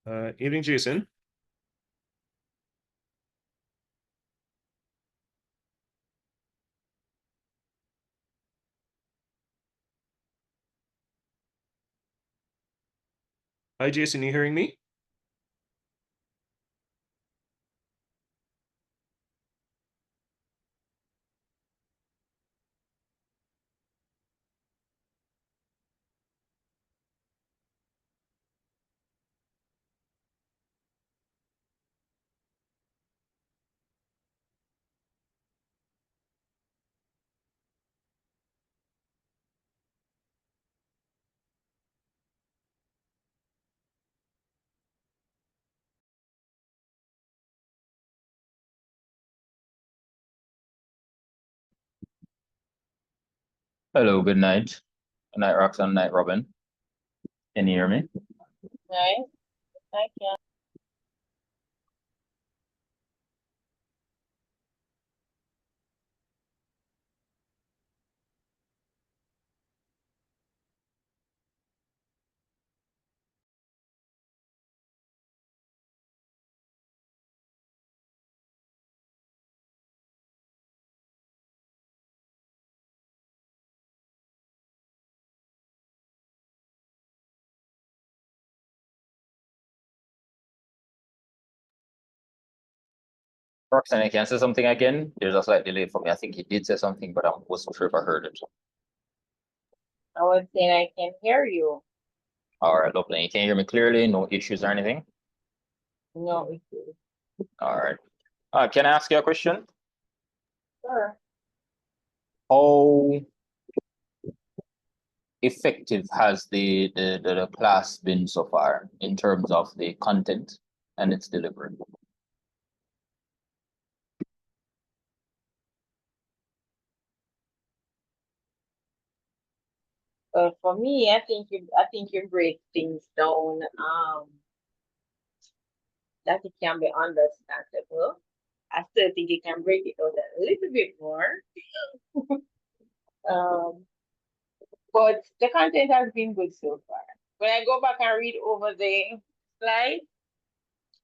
Evening, Jason. Hi, Jason. You hearing me? Hello, good night. Good night, Roxanne, night, Robin. Can you hear me? Right? I can. Roxanne, I can say something again. There's a slight delay for me. I think he did say something, but I wasn't sure if I heard it. I was saying I can hear you. All right, lovely. You can hear me clearly, no issues or anything? No issue. All right. Can I ask you a question? Sure. How effective has the class been so far in terms of the content and its delivery? But for me, I think you break things down that it can be understandable. I still think you can break it out a little bit more. Um, but the content has been good so far. When I go back and read over the slide,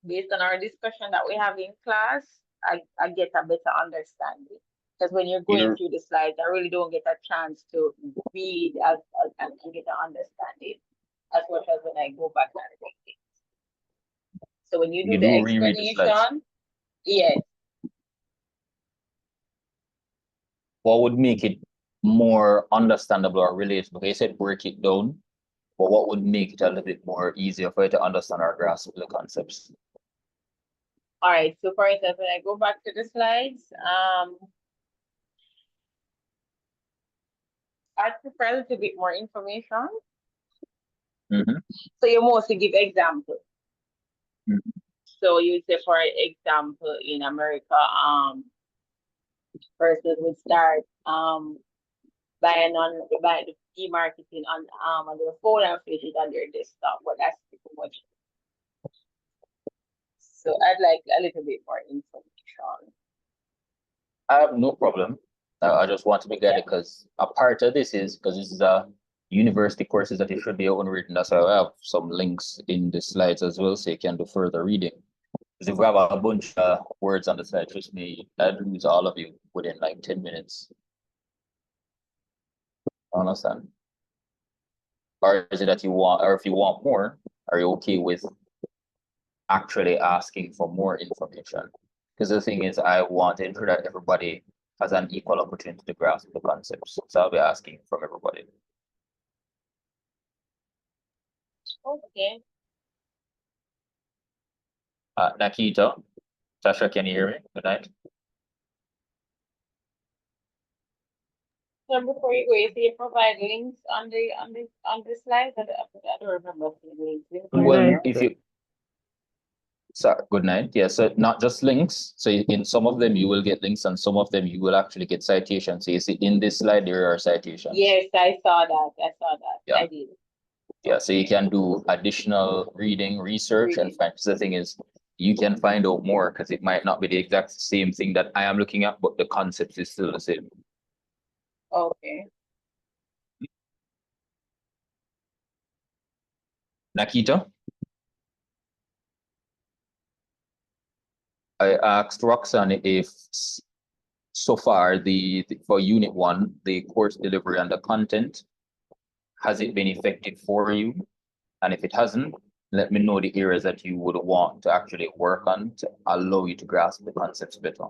based on our discussion that we have in class, I get a better understanding. Because when you're going Either through the slides, I really don't get a chance to read and get an understanding as much as when I go back and read it. So when you do you the do reread the slides. explanation, yes, What would make it more understandable or relatable? You said break it down, but what would make it a little bit more easier for you to understand or grasp the concepts? all right. So for instance, when I go back to the slides, I prefer a little bit more information. So you mostly give examples. So you say, for example, in America, person would start by the e-marketing on their phone and finish it on their desktop, but that's pretty much it. So I'd like a little bit more information. I have no problem. I just want to be guided because a part of this is because this is a university courses that you should be able to read. And that's why I have some links in the slides as well, so you can do further reading. Because if we have a bunch of words on the slide, trust me, I'd lose all of you within like 10 minutes. Understand? Or is it that you want, or if you want more, are you okay with actually asking for more information? Because the thing is, I want to ensure that everybody has an equal opportunity to grasp the concepts. So I'll be asking from everybody. Okay. Nakita, Sasha, can you hear me? Good night. So before you go, you see you provide links on the slide. I don't remember seeing links. Well, if you sorry, good night. Yeah, so not just links. So in some of them you will get links, and some of them you will actually get citations. So you see in this slide there are citations. Yes, I saw that. Yeah. I did. Yeah, so you can do additional reading, research, and find. So the thing is, you can find out more because it might not be the exact same thing that I am looking at, but the concept is still the same. Okay. Nakita? I asked Roxanne if so far for Unit 1, the course delivery and the content, has it been effective for you? And if it hasn't, let me know the areas that you would want to actually work on to allow you to grasp the concepts better.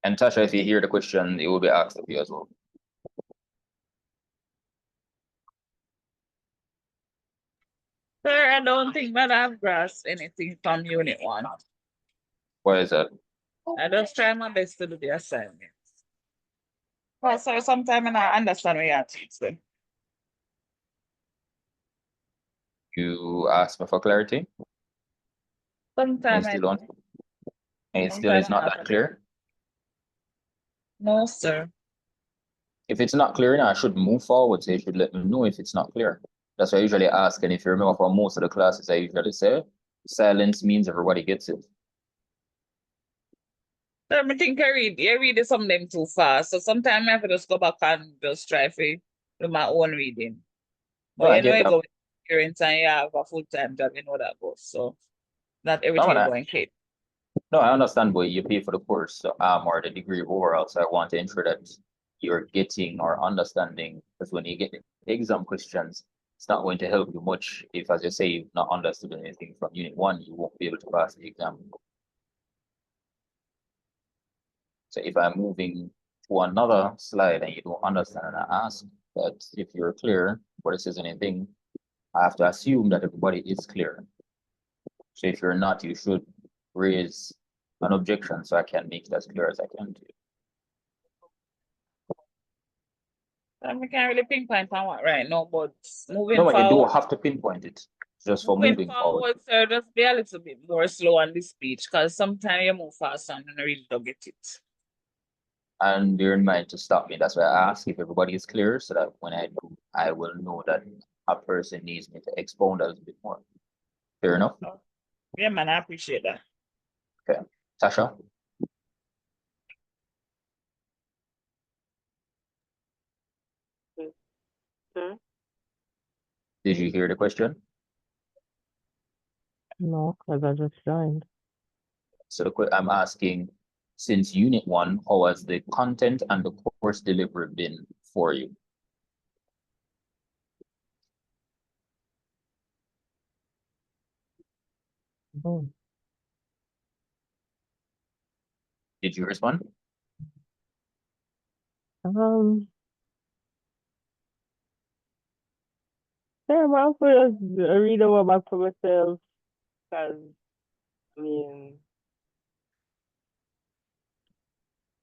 And Tasha, if you hear the question, it will be asked of you as well. Sir, I don't think that I've grasped anything from Unit 1. Why is that? I just try my best to do the assignments. Well, sir, sometimes I don't understand what you're teaching. You asked me for clarity, and Sometimes it I still don't, and it still Sometimes is not not. that clear. No, sir. If it's not clear, now I should move forward, so you should let me know if it's not clear. That's what I usually ask, and if you remember from most of the classes, I usually say, silence means everybody gets it. Sir, I think I read some of them too fast. So sometimes I have to just go back and just try to do my own reading. No, But I you know, get you that. go with experience and you have a full-time job, you know that goes. So not everything man, is I- going great. No, I understand, but you pay for the course, or the degree overall, so I want to ensure that you're getting or understanding, because when you get the exam questions, it's not going to help you much if, as you say, you've not understood anything from Unit 1, you won't be able to pass the exam. So if I'm moving to another slide and you don't understand, and I ask that if you're clear, but it says anything, I have to assume that everybody is clear. So if you're not, you should raise an objection so I can make it as clear as I can to you. We can't really pinpoint on what right now, but moving No, but you forward. don't have to pinpoint it, just for Moving moving forward. forward, sir, just be a little bit more slow on the speech because sometimes you move fast and I really don't get it. And bear in mind to stop me. That's why I ask if everybody is clear, so that when I do, I will know that a person needs me to expound a little bit more. Fair enough? Yeah, man, I appreciate that. Tasha? Sir? Did you hear the question? No, because I just joined. So I'm asking, since Unit 1, how has the content and the course delivery been for you? Oh, Did you respond? yeah, I'm also just read over back for myself, because, I mean,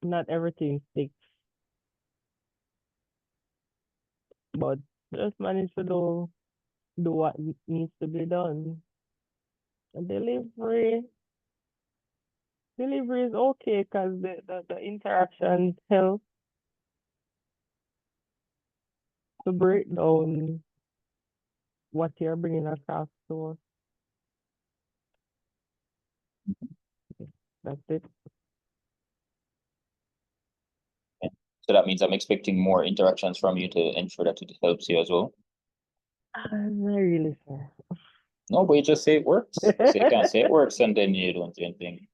not everything sticks, but just manage to do what needs to be done. And delivery is okay, because the interaction helps to break down what you're bringing across to us. That's it. So that means I'm expecting more interactions from you to ensure that it helps you as well. I'm not really sure. No, but you just say it works. So you can't say it works and then you don't do anything.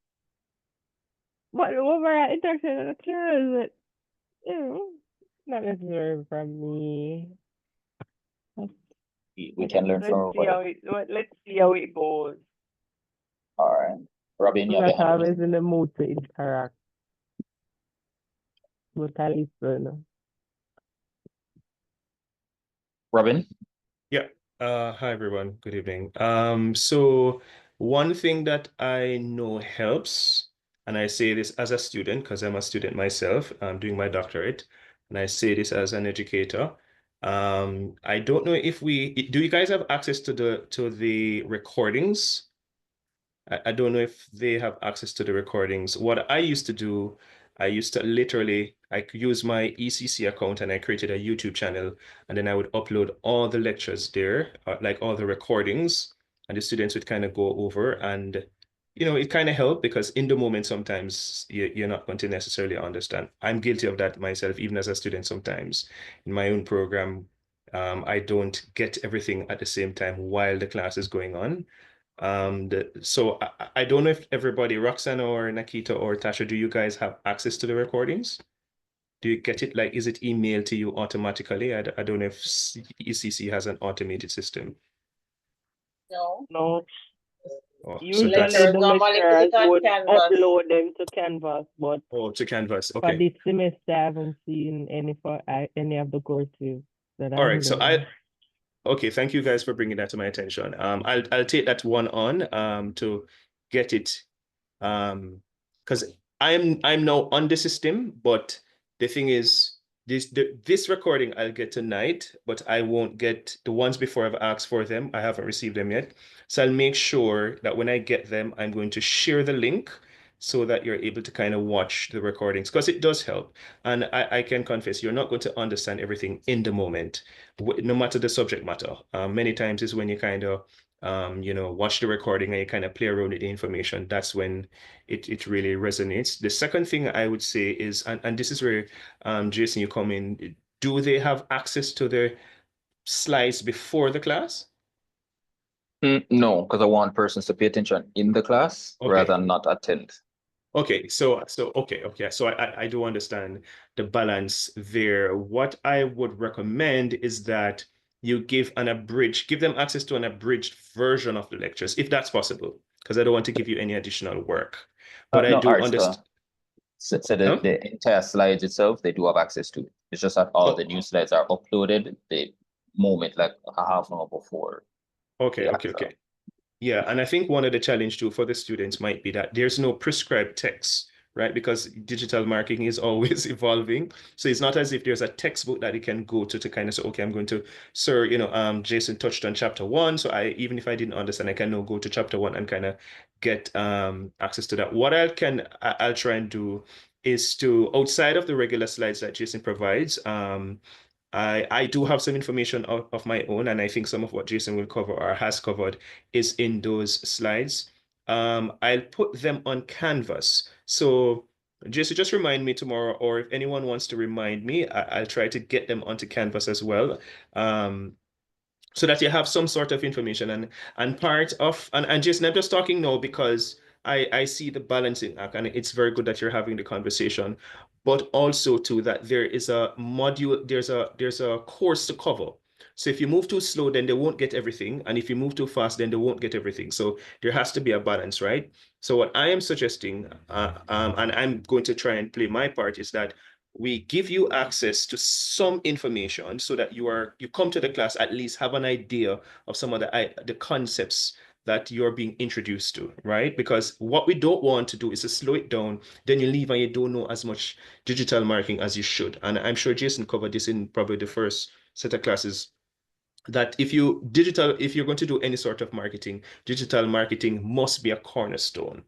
But overall interaction is sure is not necessarily from me. We can learn from everybody. Let's see how it goes. All right. Robin, you I'm have your not hand raised. always in the mood to interact. But I listen. Robin? Hi everyone. Good evening. So one thing that I know helps, and I say this as a student because I'm a student myself, I'm doing my doctorate, and I say this as an educator. I don't know if do you guys have access to the recordings? I don't know if they have access to the recordings. What I used to do, I used to literally, I could use my ECC account and I created a YouTube channel, and then I would upload all the lectures there, like all the recordings, and the students would kind of go over, and it kind of helped because in the moment sometimes you're not going to necessarily understand. I'm guilty of that myself, even as a student sometimes in my own program. I don't get everything at the same time while the class is going on. So I don't know if everybody, Roxana or Nakita or Tasha, do you guys have access to the recordings? Do you get it? Like, is it emailed to you automatically? I don't know if ECC has an automated system. No. No, Oh, so usually that's Lecturers the normally put lecturers it on would Canvas. upload them to Canvas, but to Canvas. for Okay. this semester, I haven't seen any for any of the courses that All I'm right. So doing. okay, thank you guys for bringing that to my attention. I'll take that one on to get it because I'm now on the system, but the thing is this recording I'll get tonight, but I won't get the ones before. I've asked for them. I haven't received them yet. So I'll make sure that when I get them, I'm going to share the link so that you're able to kind of watch the recordings because it does help. And I can confess, you're not going to understand everything in the moment, no matter the subject matter. Many times is when you kind of watch the recording and you kind of play around with the information. That's when it really resonates. The second thing I would say is, and this is where Jason, you come in. Do they have access to their slides before the class? No, because I want persons to pay attention in the class Okay. rather than not attend. Okay, so okay. So I do understand the balance there. What I would recommend is that you give them access to an abridged version of the lectures, if that's possible, because I don't want to give you any additional work. But I No, do Art, understand. so Huh? the entire slides itself, they do have access to it. It's just that all the new slides are uploaded the moment, like a half an hour before Okay, the okay. actual. Yeah, and I think one of the challenge too for the students might be that there's no prescribed text, right? Because digital marketing is always evolving. So it's not as if there's a textbook that you can go to kind of say, okay, I'm going to, sir, Jason touched on chapter 1. So even if I didn't understand, I can now go to chapter 1 and kind of get access to that. What I'll try and do is to, outside of the regular slides that Jason provides, I do have some information of my own, and I think some of what Jason will cover or has covered is in those slides. I'll put them on Canvas. So Jason, just remind me tomorrow, or if anyone wants to remind me, I'll try to get them onto Canvas as well. So that you have some sort of information and part of and Jason, I'm just talking now because I see the balancing act, and it's very good that you're having the conversation, but also too that there is a module, there's a course to cover. So if you move too slow, then they won't get everything, and if you move too fast, then they won't get everything. So there has to be a balance, right? So what I am suggesting, and I'm going to try and play my part, is that we give you access to some information so that you come to the class, at least have an idea of some of the concepts that you're being introduced to, right? Because what we don't want to do is to slow it down, then you leave and you don't know as much digital marketing as you should. And I'm sure Jason covered this in probably the first set of classes, that if you're going to do any sort of marketing, digital marketing must be a cornerstone.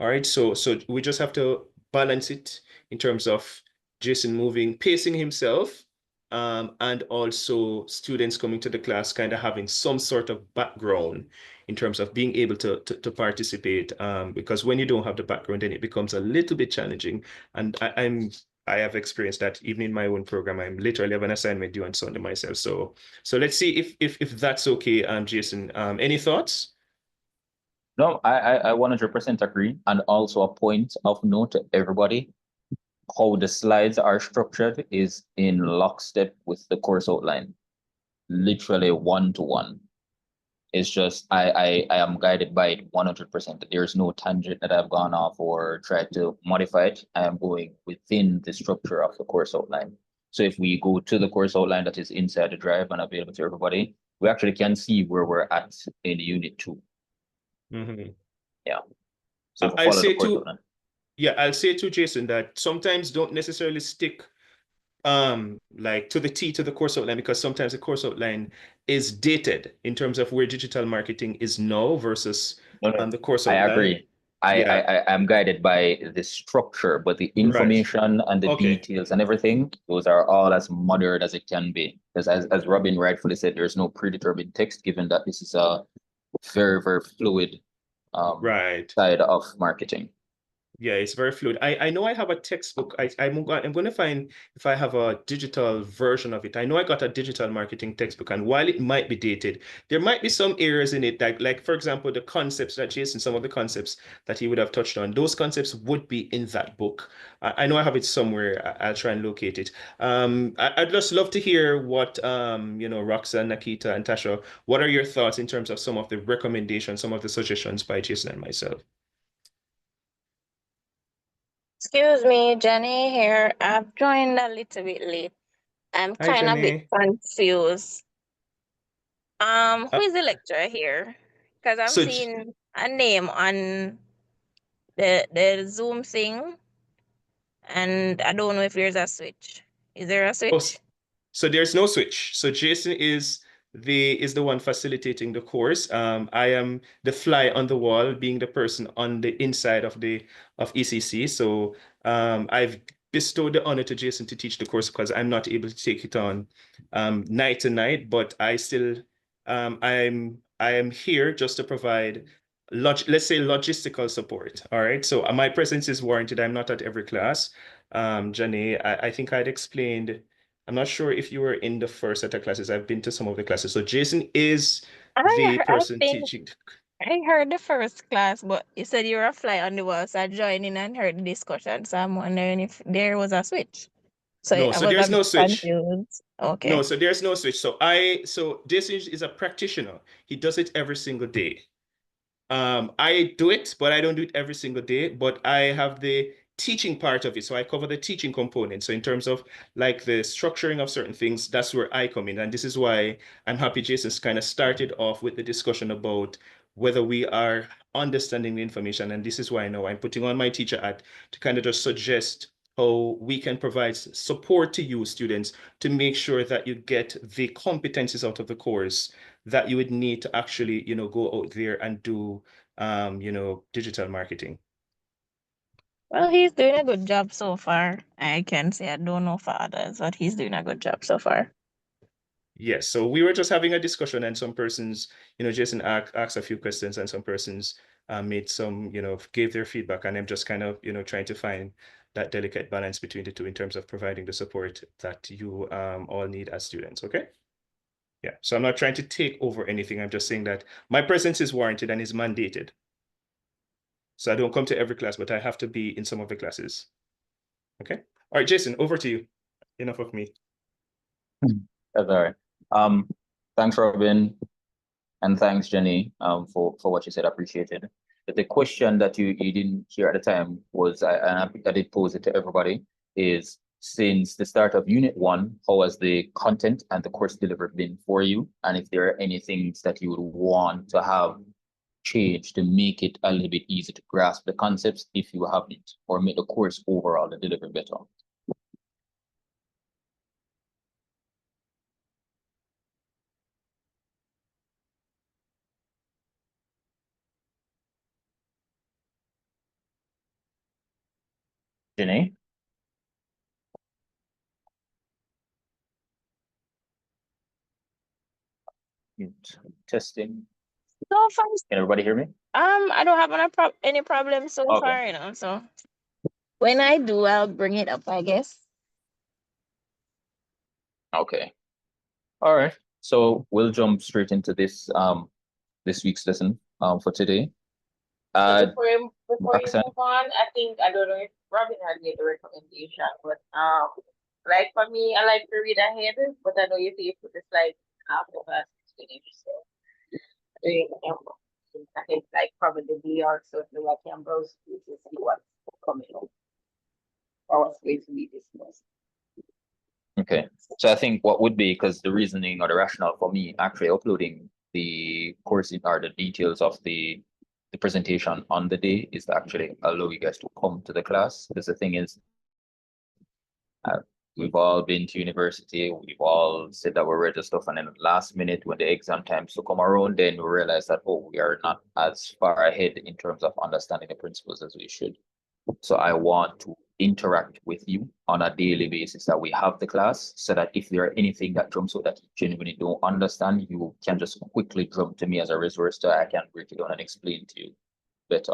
All right, so we just have to balance it in terms of Jason pacing himself, and also students coming to the class kind of having some sort of background in terms of being able to participate, because when you don't have the background, then it becomes a little bit challenging. And I have experienced that even in my own program. I'm literally have an assignment due on Sunday myself. So let's see if that's okay, Jason. Any thoughts? No, I 100% agree. And also a point of note to everybody, how the slides are structured is in lockstep with the course outline, literally 1-to-1. It's just I am guided by it 100%. There's no tangent that I've gone off or tried to modify it. I am going within the structure of the course outline. So if we go to the course outline that is inside the drive and available to everybody, we actually can see where we're at in unit 2. Mm-hmm. Yeah. So if we I'll follow the say course to outline. I'll say to Jason that sometimes don't necessarily stick like to the T to the course outline, because sometimes the course outline is dated in terms of where digital marketing is now versus No. the course I outline. agree. I am guided by the structure, but the information and the Okay. details and everything, those are all as modern as it can be. Because as Robin rightfully said, there's no predetermined text, given that this is a very, very fluid Right. side of marketing. Yeah, it's very fluid. I know I have a textbook. I'm going to find if I have a digital version of it. I know I got a digital marketing textbook, and while it might be dated, there might be some errors in it. Like for example, the concepts that Jason, some of the concepts that he would have touched on, those concepts would be in that book. I know I have it somewhere. I'll try and locate it. I'd just love to hear what Roxanne, Nikita, and Tasha, what are your thoughts in terms of some of the recommendations, some of the suggestions by Jason and myself? Excuse me, Jenny here. I've joined a little bit late. I'm Hi, kind of a bit Jenny. confused. Uh, Who is the lecturer here? Because I'm so seeing a name on the Zoom thing, and I don't know if there's a switch. Is there a Oh, switch? so there's no switch. So Jason is the one facilitating the course. I am the fly on the wall, being the person on the inside of ECC. So I've bestowed the honor to Jason to teach the course because I'm not able to take it on night to night, but I am here just to provide let's say logistical support. All right. So my presence is warranted. I'm not at every class. Jenny, I think I'd explained. I'm not sure if you were in the first set of classes. I've been to some of the classes. So Jason is the I person think teaching. I heard the first class, but you said you were a fly on the wall, so I joined in and heard the discussion. So I'm wondering if there was a switch. So No, I so was a there's bit no switch. confused. No, Okay. so there's no switch. So Jason is a practitioner. He does it every single day. I do it, but I don't do it every single day. But I have the teaching part of it. So I cover the teaching component. So in terms of like the structuring of certain things, that's where I come in. And this is why I'm happy Jason's kind of started off with the discussion about whether we are understanding the information. And this is why now I'm putting on my teacher hat to kind of just suggest how we can provide support to you students to make sure that you get the competencies out of the course that you would need to actually, go out there and do, digital marketing. Well, he's doing a good job so far. I can say I don't know for others, but he's doing a good job so far. Yes, so we were just having a discussion and some persons, Jason asked a few questions and some persons made some, gave their feedback and I'm just kind of, trying to find that delicate balance between the two in terms of providing the support that you all need as students, okay? Yeah, so I'm not trying to take over anything. I'm just saying that my presence is warranted and is mandated. So I don't come to every class, but I have to be in some of the classes. Okay. All right, Jason, over to you. Enough of me. That's all right. Thanks, Robin, and thanks, Jenny, for what you said. Appreciated. But the question that you didn't hear at the time was, and I did pose it to everybody, is since the start of Unit 1, how has the content and the course delivered been for you? And if there are any things that you would want to have changed to make it a little bit easier to grasp the concepts if you haven't, or make the course overall the delivery better. Jenny? Testing. So far, Can everybody hear me? I don't have any problems so Okay. far, So when I do, I'll bring it up, I guess. Okay. All right. So we'll jump straight into this this week's lesson for today. So before you Roxanne? move on, I don't know if Robin had made a recommendation, but like for me, I like to read ahead, but I know you say you put the slides after class is finished. So I think like probably be also do I can browse through to see what's coming up or what's going to be discussed. Okay. So I think what would be, because the reasoning or the rationale for me actually uploading the course or the details of the presentation on the day is to actually allow you guys to come to the class. Because the thing is, we've all been to university, we've all said that we're ready to stuff, and then last minute when the exam times to come around, then we realize that, oh, we are not as far ahead in terms of understanding the principles as we should. So I want to interact with you on a daily basis that we have the class, so that if there are anything that jumps out that you genuinely don't understand, you can just quickly jump to me as a resource so I can break it down and explain to you better.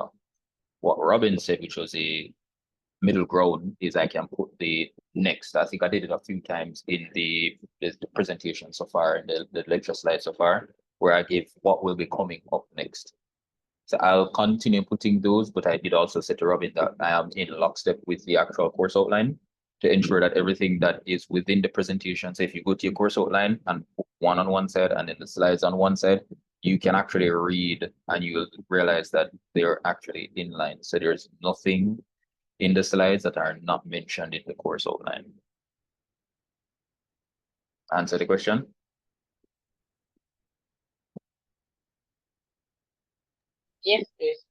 what Robin said, which was a middle ground, is I can put the next. I think I did it a few times in the presentation so far, in the lecture slide so far, where I give what will be coming up next. So I'll continue putting those, but I did also say to Robin that I am in lockstep with the actual course outline to ensure that everything that is within the presentation. So if you go to your course outline and put one on one side and then the slides on one side, you can actually read and you'll realize that they're actually in line. So there's nothing in the slides that are not mentioned in the course outline. Answer the question? Yes, please.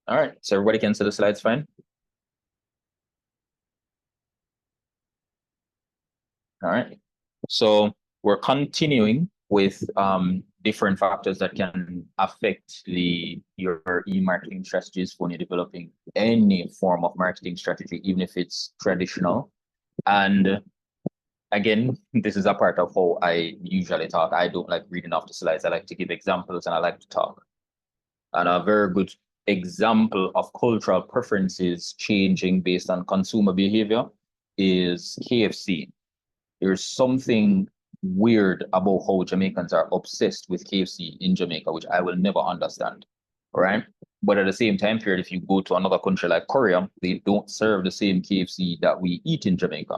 All right, so everybody can see the slides fine? All right, so we're continuing with different factors that can affect your e-marketing strategies when you're developing any form of marketing strategy, even if it's traditional. And again, this is a part of how I usually talk. I don't like reading off the slides. I like to give examples and I like to talk. And a very good example of cultural preferences changing based on consumer behavior is KFC. There's something weird about how Jamaicans are obsessed with KFC in Jamaica, which I will never understand, right? But at the same time period, if you go to another country like Korea, they don't serve the same KFC that we eat in Jamaica.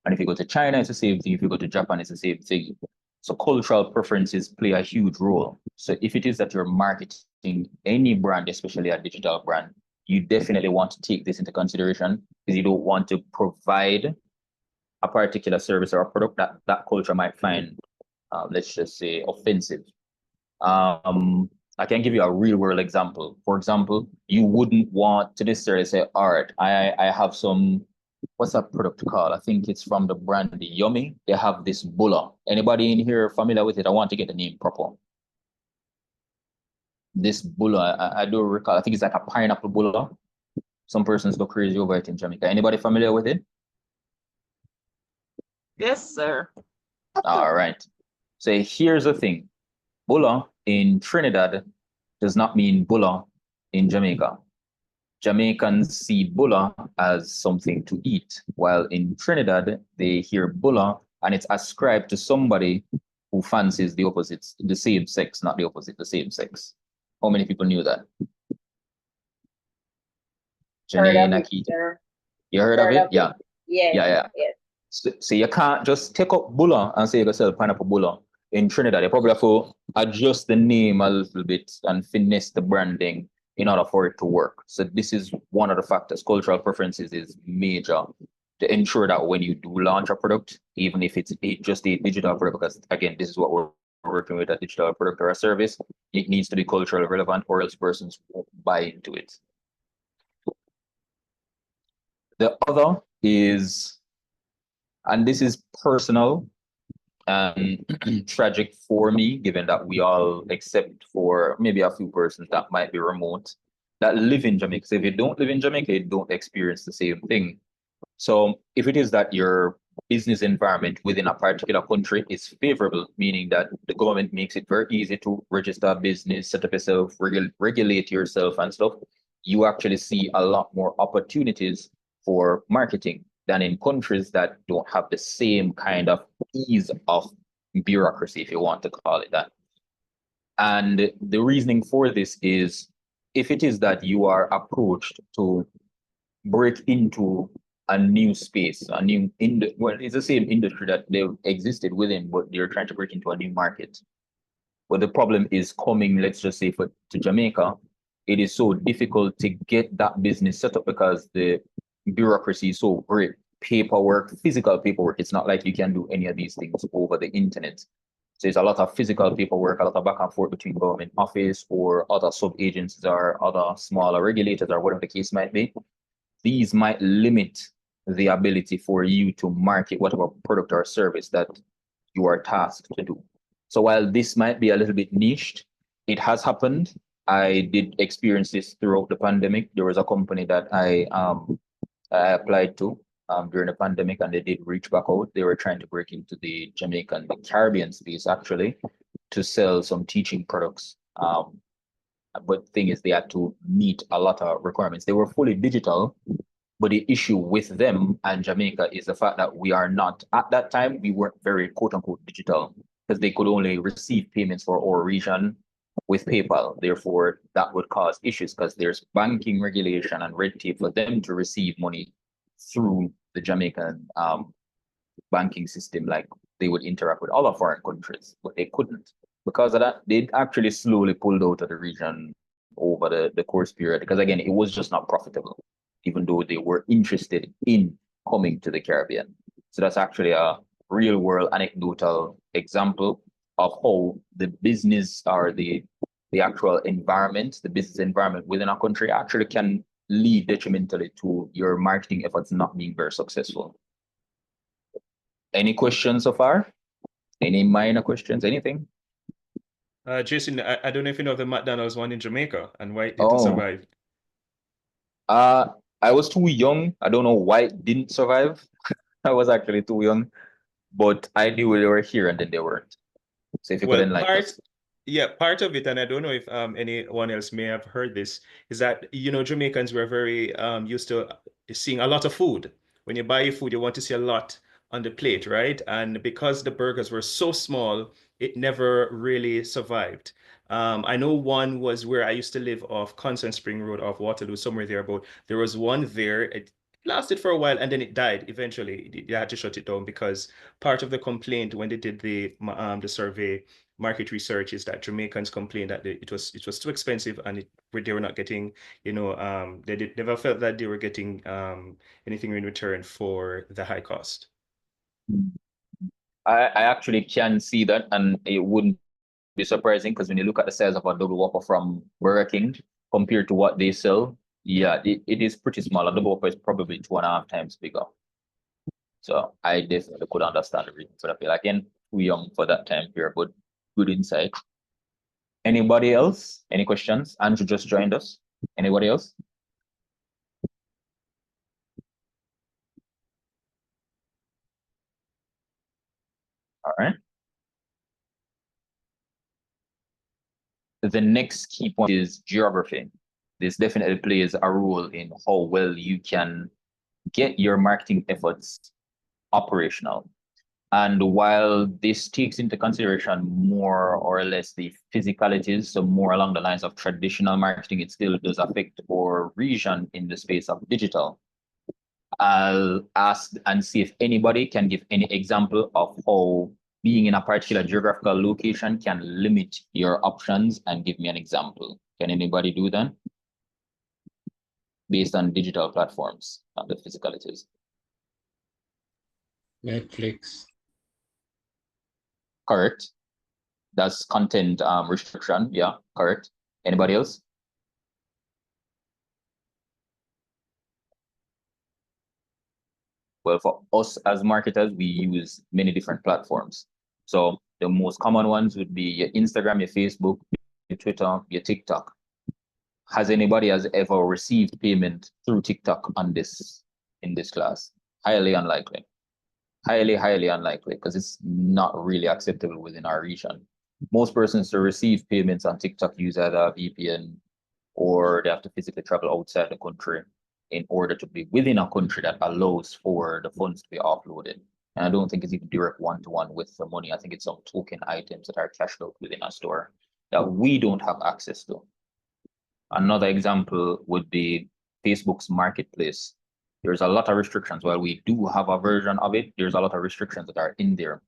And if you go to China, it's the same thing. If you go to Japan, it's the same thing. So cultural preferences play a huge role. So if it is that you're marketing any brand, especially a digital brand, you definitely want to take this into consideration because you don't want to provide a particular service or a product that culture might find, let's just say, offensive. I can give you a real world example. For example, you wouldn't want to necessarily say, all right, I have some, what's that product called? I think it's from the brand Yummy. They have this bulla. Anybody in here familiar with it? I want to get the name proper. This bulla, I don't recall. I think it's like a pineapple bulla. Some persons go crazy over it in Jamaica. Anybody familiar with it? Yes, sir. All right. So here's the thing. Bulla in Trinidad does not mean bulla in Jamaica. Jamaicans see bulla as something to eat, while in Trinidad, they hear bulla and it's ascribed to somebody who fancies the opposite, the same sex, not the opposite, the same sex. How many people knew that? Janae, Naki. You heard of it? Yeah. Yes. So you can't just take up bulla and say you can sell pineapple bulla in Trinidad. You probably have to adjust the name a little bit and finesse the branding in order for it to work. So this is one of the factors. Cultural preferences is major to ensure that when you do launch a product, even if it's just a digital product, because again, this is what we're working with, a digital product or a service, it needs to be culturally relevant or else persons won't buy into it. The other is, and this is personal and tragic for me, given that we all, except for maybe a few persons that might be remote, that live in Jamaica. So if you don't live in Jamaica, you don't experience the same thing. So if it is that your business environment within a particular country is favorable, meaning that the government makes it very easy to register a business, set up yourself, regulate yourself and stuff, you actually see a lot more opportunities for marketing than in countries that don't have the same kind of ease of bureaucracy, if you want to call it that. And the reasoning for this is, if it is that you are approached to break into a new space, well, it's the same industry that they existed within, but they're trying to break into a new market. But the problem is coming, let's just say, to Jamaica, it is so difficult to get that business set up because the bureaucracy is so great. Paperwork, physical paperwork. It's not like you can do any of these things over the internet. So there's a lot of physical paperwork, a lot of back and forth between government office or other sub-agencies or other smaller regulators or whatever the case might be. These might limit the ability for you to market whatever product or service that you are tasked to do. So while this might be a little bit niched, it has happened. I did experience this throughout the pandemic. There was a company that I applied to during the pandemic, and they did reach back out. They were trying to break into the Jamaican, the Caribbean space actually, to sell some teaching products. But the thing is, they had to meet a lot of requirements. They were fully digital, but the issue with them and Jamaica is the fact that we are not, at that time, we weren't very quote unquote digital because they could only receive payments for our region with PayPal. Therefore, that would cause issues because there's banking regulation and red tape for them to receive money through the Jamaican banking system. Like they would interact with other foreign countries, but they couldn't. Because of that, they actually slowly pulled out of the region over the course period because, again, it was just not profitable, even though they were interested in coming to the Caribbean. So that's actually a real world anecdotal example of how the business or the actual environment, the business environment within a country actually can lead detrimentally to your marketing efforts not being very successful. Any questions so far? Any minor questions, anything? Jason, I don't know if you know the McDonald's one in Jamaica and why it didn't survive. I was too young. I don't know why it didn't survive. I was actually too young, but I knew they were here and then they weren't. So if you couldn't like us. Yeah, part of it, and I don't know if anyone else may have heard this, is that Jamaicans were very used to seeing a lot of food. When you buy food, you want to see a lot on the plate, right? And because the burgers were so small, it never really survived. I know one was where I used to live off Constant Spring Road off Waterloo, somewhere there. But there was one there. It lasted for a while and then it died eventually. They had to shut it down because part of the complaint when they did the survey market research is that Jamaicans complained that it was too expensive and they were not getting, they never felt that they were getting anything in return for the high cost. I actually can see that, and it wouldn't be surprising because when you look at the size of a double whopper from Burger King compared to what they sell, yeah, it is pretty small. A double whopper is probably 2.5 times bigger. So I definitely could understand the reason for that. Again, too young for that time period, but good insight. Anybody else? Any questions? Andrew just joined us. Anybody else? All right. The next key point is geography. This definitely plays a role in how well you can get your marketing efforts operational. And while this takes into consideration more or less the physicalities, so more along the lines of traditional marketing, it still does affect our region in the space of digital. I'll ask and see if anybody can give any example of how being in a particular geographical location can limit your options and give me an example. Can anybody do that? Based on digital platforms and the physicalities. Netflix. Correct. That's content restriction. Yeah, correct. Anybody else? Well, for us as marketers, we use many different platforms. So the most common ones would be your Instagram, your Facebook, your Twitter, your TikTok. Has anybody ever received payment through TikTok on in this class? Highly unlikely. Highly, highly unlikely because it's not really acceptable within our region. Most persons to receive payments on TikTok use either a VPN or they have to physically travel outside the country in order to be within a country that allows for the funds to be offloaded. And I don't think it's even direct one-to-one with the money. I think it's some token items that are cashed out within a store that we don't have access to. Another example would be Facebook's marketplace. There's a lot of restrictions. While we do have a version of it, there's a lot of restrictions that are in there.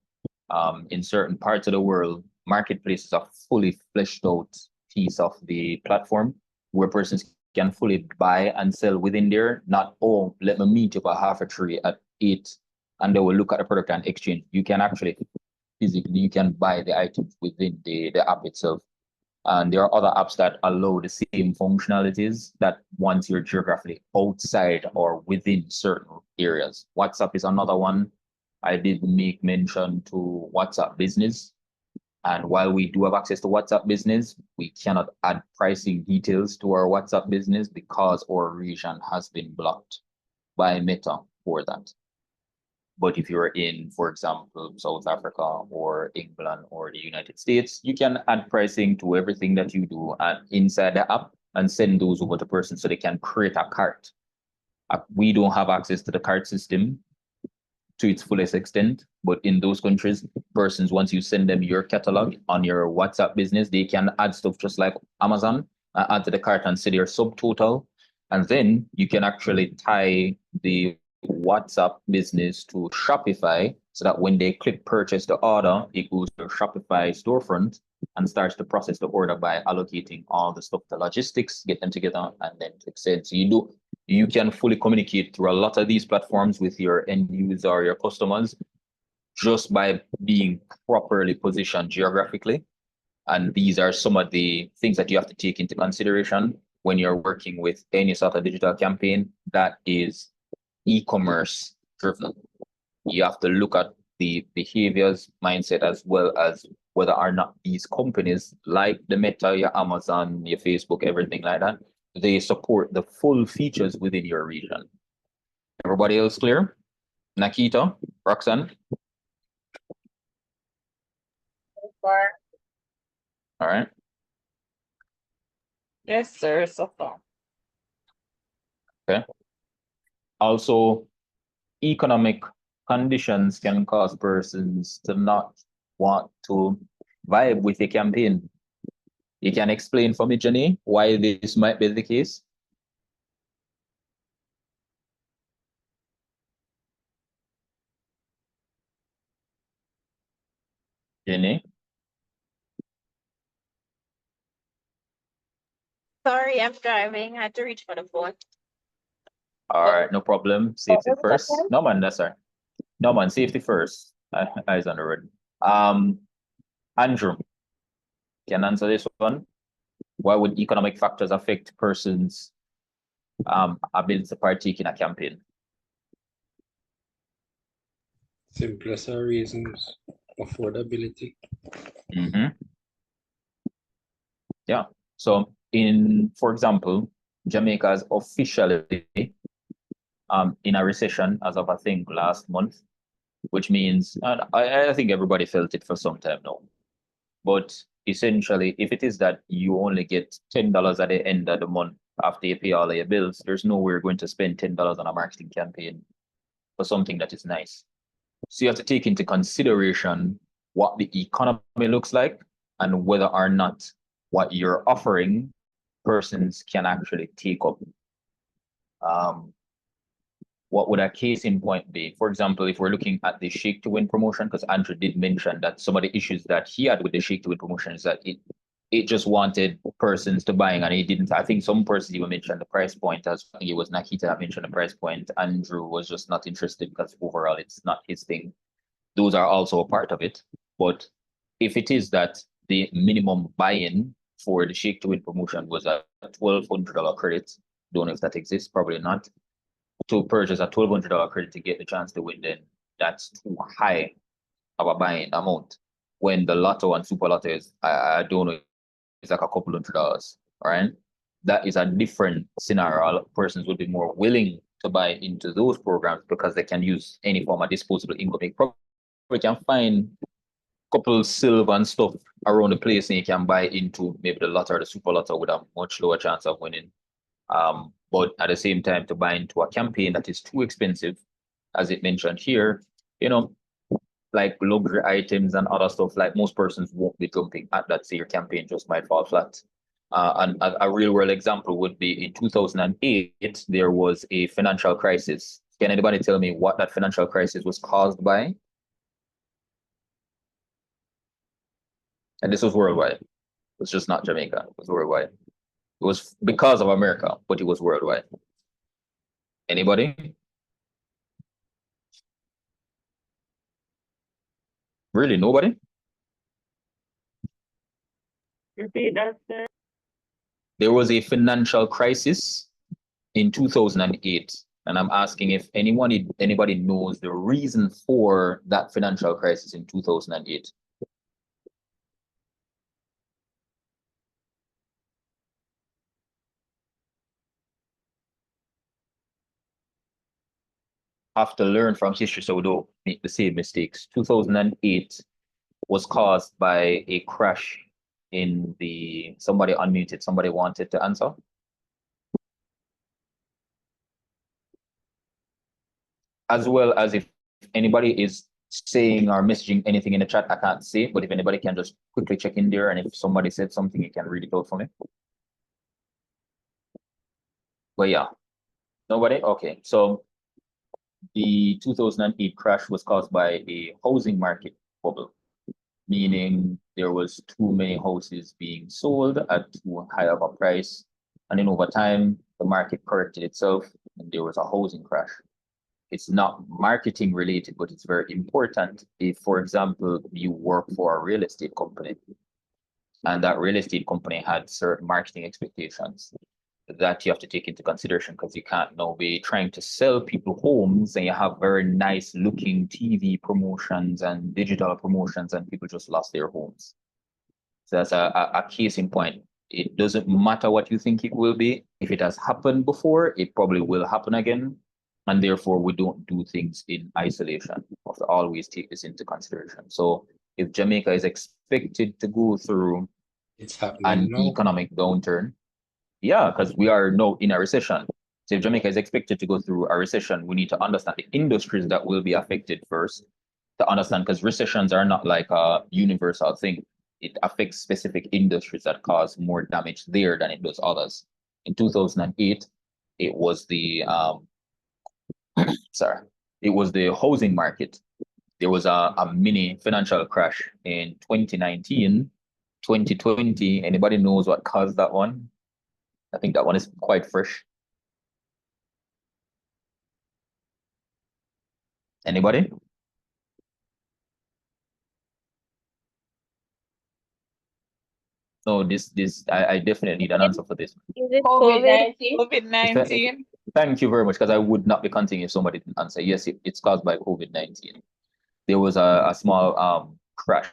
In certain parts of the world, marketplace is a fully fleshed out piece of the platform where persons can fully buy and sell within there. Not, oh, let me meet you for half a tree at 8 and they will look at the product and exchange. You can actually physically, you can buy the items within the app itself. And there are other apps that allow the same functionalities that once you're geographically outside or within certain areas. WhatsApp is another one. I did make mention to WhatsApp Business. And while we do have access to WhatsApp Business, we cannot add pricing details to our WhatsApp Business because our region has been blocked by Meta for that. But if you're in, for example, South Africa or England or the United States, you can add pricing to everything that you do inside the app and send those over to person so they can create a cart. We don't have access to the cart system to its fullest extent, but in those countries, persons, once you send them your catalog on your WhatsApp business, they can add stuff just like Amazon, add to the cart and say their subtotal. And then you can actually tie the WhatsApp business to Shopify so that when they click purchase the order, it goes to Shopify storefront and starts to process the order by allocating all the stuff, the logistics, get them together, and then click send. So you can fully communicate through a lot of these platforms with your end user or your customers just by being properly positioned geographically. And these are some of the things that you have to take into consideration when you're working with any sort of digital campaign that is e-commerce driven. You have to look at the behaviors, mindset, as well as whether or not these companies like the Meta, your Amazon, your Facebook, everything like that, they support the full features within your region. Everybody else clear? Nakita, Roxanne? So far. All right. Yes, sir, so far. Okay. Also, economic conditions can cause persons to not want to vibe with a campaign. You can explain for me, Jenny, why this might be the case? Jenny? Sorry, I'm driving. I had to reach for the phone. All right, no problem. Safety was that first. again? No man, that's all right. No man, safety first. Eyes on the road. Andrew, can answer this one. Why would economic factors affect persons' ability to partake in a campaign? Simplest of reasons, affordability. Yeah. So for example, Jamaica is officially in a recession as of I think last month, which means, and I think everybody felt it for some time now. But essentially, if it is that you only get $10 at the end of the month after you pay all of your bills, there's no way you're going to spend $10 on a marketing campaign for something that is nice. So you have to take into consideration what the economy looks like and whether or not what you're offering persons can actually take up. What would a case in point be? For example, if we're looking at the Shake to Win promotion, because Andrew did mention that some of the issues that he had with the Shake to Win promotion is that it just wanted persons to buying and it didn't. I think some persons even mentioned the price point. As I think it was Nakita that mentioned the price point. Andrew was just not interested because overall it's not his thing. Those are also a part of it. But if it is that the minimum buy-in for the Shake to Win promotion was a $1,200 credit, don't know if that exists, probably not. To purchase a $1,200 credit to get the chance to win, then that's too high of a buying amount. When the lotto and super lotto is, I don't know, it's like a couple $100, right? That is a different scenario. Persons would be more willing to buy into those programs because they can use any form of disposable income. They probably can find a couple silver and stuff around the place and you can buy into maybe the lotto or the super lotto with a much lower chance of winning. But at the same time, to buy into a campaign that is too expensive, as it mentioned here, like luxury items and other stuff, like most persons won't be jumping at that, say your campaign just might fall flat. And a real world example would be in 2008, there was a financial crisis. Can anybody tell me what that financial crisis was caused by? And this was worldwide. It was just not Jamaica, it was worldwide. It was because of America, but it was worldwide. Anybody? Really, nobody? Repeat that, sir. There was a financial crisis in 2008, and I'm asking if anybody knows the reason for that financial crisis in 2008. have to learn from history so we don't make the same mistakes. 2008 was caused by a crash in somebody unmuted, somebody wanted to answer. As well as if anybody is saying or messaging anything in the chat, I can't see, but if anybody can just quickly check in there, and if somebody said something, you can read it out for me. But yeah, nobody? Okay, so the 2008 crash was caused by a housing market bubble, meaning there was too many houses being sold at too high of a price. And then over time, the market corrected itself and there was a housing crash. It's not marketing related, but it's very important if, for example, you work for a real estate company and that real estate company had certain marketing expectations that you have to take into consideration, because you can't now be trying to sell people homes and you have very nice looking TV promotions and digital promotions and people just lost their homes. So that's a case in point. It doesn't matter what you think it will be. If it has happened before, it probably will happen again. And therefore, we don't do things in isolation. We have to always take this into consideration. So if Jamaica is expected to go through It's an happening now. economic downturn, yeah, because we are now in a recession. So if Jamaica is expected to go through a recession, we need to understand the industries that will be affected first to understand, because recessions are not like a universal thing. It affects specific industries that cause more damage there than it does others. In 2008, it was the it was the housing market. There was a mini financial crash in 2019, 2020. Anybody knows what caused that one? I think that one is quite fresh. Anybody? No, I definitely need an answer for this. Is it COVID? COVID-19. COVID-19. Thank you very much, because I would not be continuing if somebody didn't answer. Yes, it's caused by COVID-19. There was a small crash,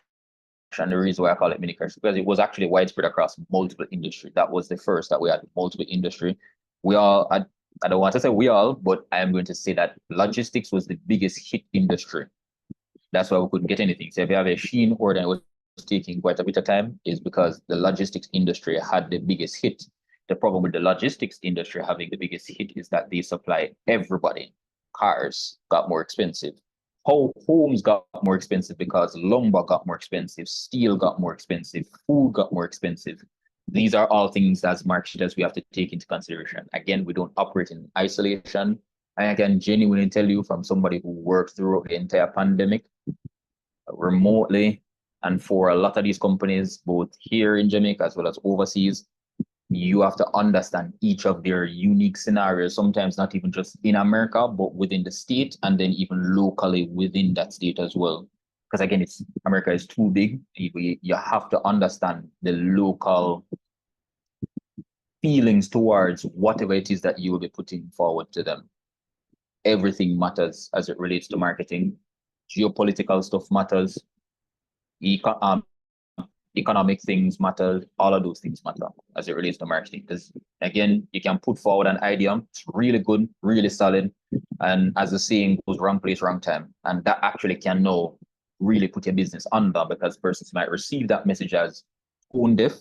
and the reason why I call it mini crash because it was actually widespread across multiple industry. That was the first that we had multiple industry. I don't want to say we all, but I am going to say that logistics was the biggest hit industry. That's why we couldn't get anything. So if you have a Shein order and it was taking quite a bit of time, is because the logistics industry had the biggest hit. The problem with the logistics industry having the biggest hit is that they supply everybody. Cars got more expensive. Homes got more expensive because lumber got more expensive, steel got more expensive, food got more expensive. These are all things as marketers we have to take into consideration. Again, we don't operate in isolation. I can genuinely tell you from somebody who worked through the entire pandemic remotely, and for a lot of these companies, both here in Jamaica as well as overseas, you have to understand each of their unique scenarios, sometimes not even just in America, but within the state, and then even locally within that state as well. Because again, America is too big. You have to understand the local feelings towards whatever it is that you will be putting forward to them. Everything matters as it relates to marketing. Geopolitical stuff matters. Economic things matter. All of those things matter as it relates to marketing. Because again, you can put forward an idea, it's really good, really solid, and as the saying goes, wrong place, wrong time. And that actually can now really put your business under, because persons might receive that message as tone deaf,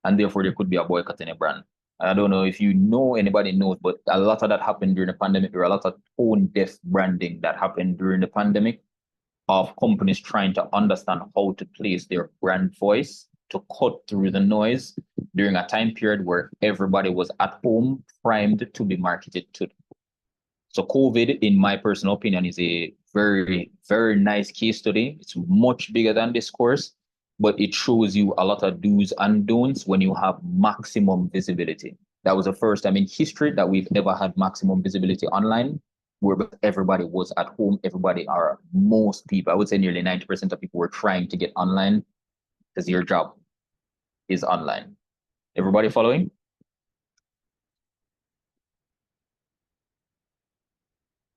and therefore there could be a boycott in a brand. I don't know if you know, anybody knows, but a lot of that happened during the pandemic. There were a lot of tone deaf branding that happened during the pandemic, of companies trying to understand how to place their brand voice to cut through the noise during a time period where everybody was at home, primed to be marketed to. So COVID, in my personal opinion, is a very, very nice case study. It's much bigger than this course, but it shows you a lot of do's and don'ts when you have maximum visibility. That was the first time in history that we've ever had maximum visibility online, where everybody was at home. Everybody, or most people, I would say nearly 90% of people were trying to get online, because your job is online. Everybody following?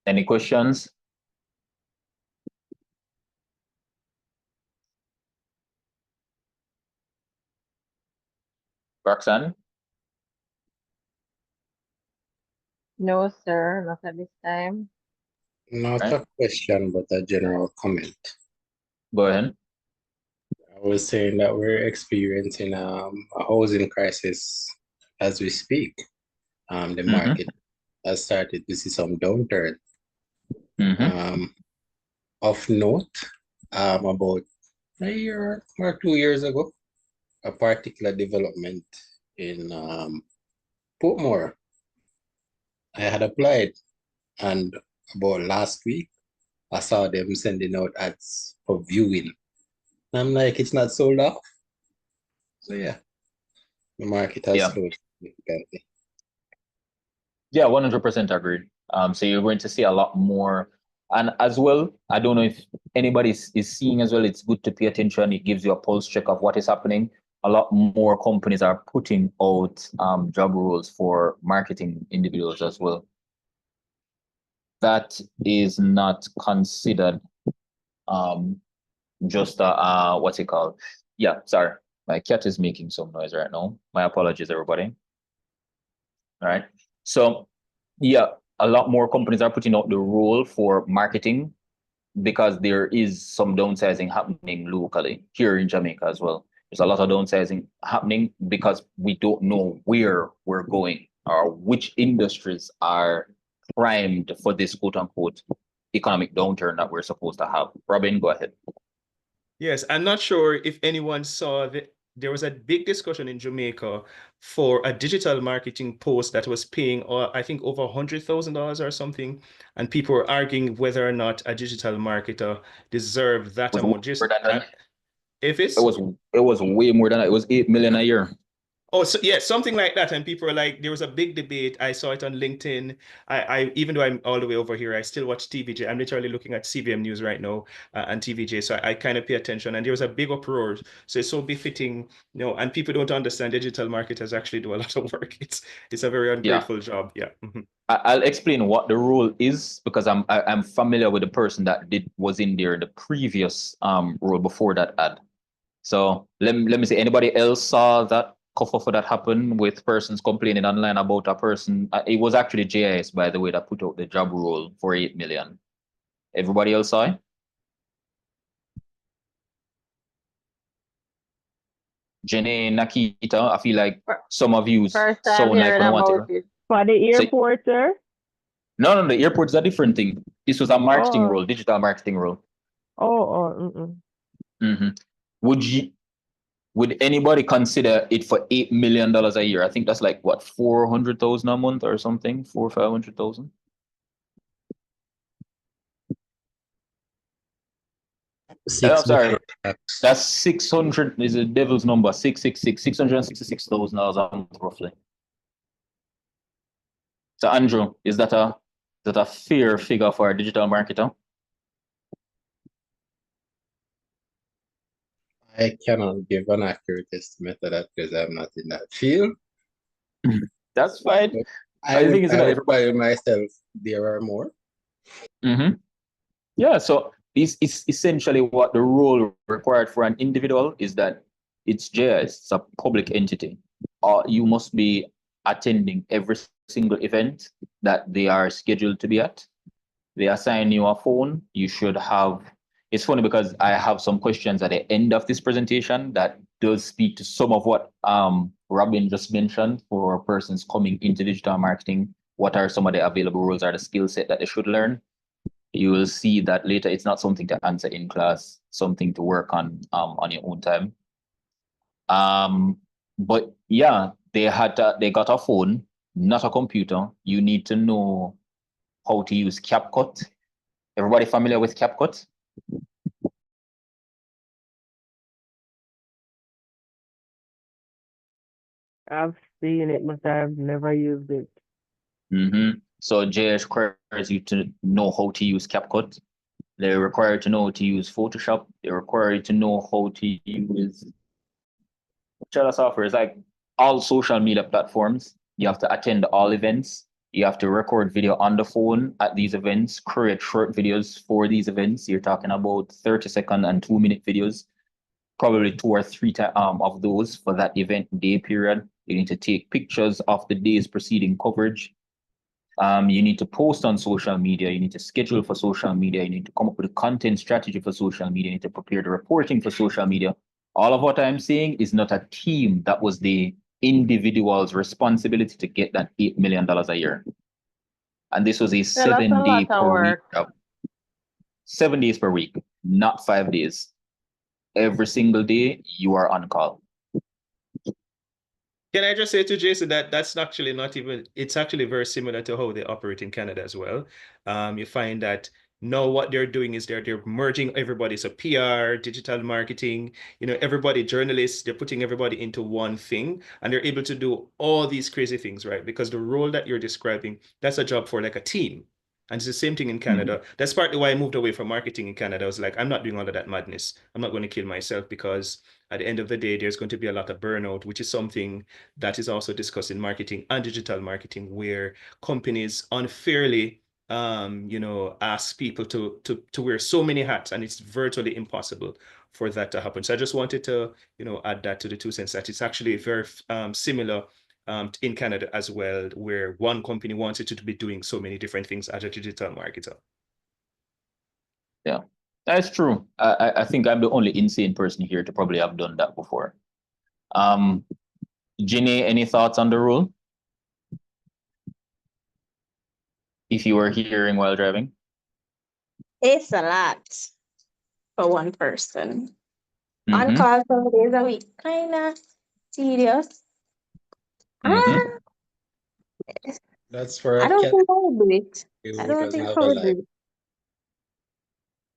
Any questions? Roxanne? No, sir, not at this time. Not Right. a question, but a general comment. Go ahead. I was saying that we're experiencing a housing crisis as we speak. The Mhm. market has started to see some downturn. Mhm. Of note, about a year or 2 years ago, a particular development in Portmore. I had applied, and about last week, I saw them sending out ads for viewing. I'm like, it's not sold out. So yeah, the market has Yeah. slowed significantly. Yeah, 100% agreed. So you're going to see a lot more. And as well, I don't know if anybody is seeing as well, it's good to pay attention. It gives you a pulse check of what is happening. A lot more companies are putting out job roles for marketing individuals as well. That is not considered just what's it called? Yeah, sorry. My cat is making some noise right now. My apologies, everybody. All right. So yeah, a lot more companies are putting out the role for marketing because there is some downsizing happening locally here in Jamaica as well. There's a lot of downsizing happening because we don't know where we're going or which industries are primed for this quote unquote economic downturn that we're supposed to have. Robin, go ahead. Yes, I'm not sure if anyone saw that there was a big discussion in Jamaica for a digital marketing post that was paying, I think, over $100,000 or something, and people were arguing whether or not a digital marketer deserved that Was amount. more than that. If It it's was way more than that. It was 8 million a year. Oh, so yeah, something like that. And people are like, there was a big debate. I saw it on LinkedIn. Even though I'm all the way over here, I still watch TVJ. I'm literally looking at CVM News right now and TVJ. So I kind of pay attention. And there was a big uproar. So it's so befitting, and people don't understand digital marketers actually do a lot of work. It's a very ungrateful job. Yeah. Mhm. I'll explain what the role is because I'm familiar with the person that was in there the previous role before that ad. So let me say, anybody else saw that kerfuffle that happened with persons complaining online about a person? It was actually JIS, by the way, that put out the job role for 8 million. Everybody else saw it? Jenny, Nakita, I feel like some of you First time sound like hearing when I want to. about it. For the So, airport, sir? no, the airport is a different thing. This was a marketing Oh, role, digital marketing role. mm-mm. Would anybody consider it for $8 million a year? I think that's like what, 400,000 a month or something, 500,000. I'm sorry, that's 600 is a devil's number, 666,000 a month roughly. So Andrew, is that a fair figure for a digital marketer? I cannot give an accurate estimate of that because I'm not in that field. That's fine. But I think it's I would buy myself there or more. Yeah, so this is essentially what the role required for an individual is that it's JS, it's a public entity. You must be attending every single event that they are scheduled to be at. They assign you a phone. You should have. It's funny because I have some questions at the end of this presentation that does speak to some of what Robin just mentioned for persons coming into digital marketing. What are some of the available roles or the skill set that they should learn? You will see that later. It's not something to answer in class, something to work on your own time. But yeah, they got a phone, not a computer. You need to know how to use CapCut. Everybody familiar with CapCut? I've seen it, but I've never used it. So JS requires you to know how to use CapCut. They require you to know how to use Photoshop. They require you to know how to use other software. It's like all social media platforms. You have to attend all events. You have to record video on the phone at these events, create short videos for these events. You're talking about 30-second and 2-minute videos, probably 2 or 3 of those for that event day period. You need to take pictures of the day's preceding coverage. You need to post on social media. You need to schedule for social media. You need to come up with a content strategy for social media. You need to prepare the reporting for social media. All of what I'm saying is not a team. That was the individual's responsibility to get that $8 million a year. And this was a So that's a 7-day lot of per week work. job. 7 days per week, not 5 days. Every single day you are on call. Can I just say to Jason that that's actually not even, it's actually very similar to how they operate in Canada as well. You find that now what they're doing is they're merging everybody. So PR, digital marketing, everybody, journalists, they're putting everybody into one thing and they're able to do all these crazy things, right? Because the role that you're describing, that's a job for like a team. And it's the same thing in Canada. That's partly why I moved away from marketing in Canada. I was like, I'm not doing all of that madness. I'm not going to kill myself because at the end of the day, there's going to be a lot of burnout, which is something that is also discussed in marketing and digital marketing, where companies unfairly, ask people to wear so many hats, and it's virtually impossible for that to happen. So I just wanted to, add that to the 2 cents that it's actually very similar in Canada as well, where one company wants it to be doing so many different things as a digital marketer. Yeah, that's true. I think I'm the only insane person here to probably have done that before. Ginny, any thoughts on the rule? If you were hearing while driving? It's a lot for one person. On Mhm. call 7 days a week, kind of tedious. Mhm. That's for I a don't cat think I would do it. I who don't doesn't think have I a would life. do it.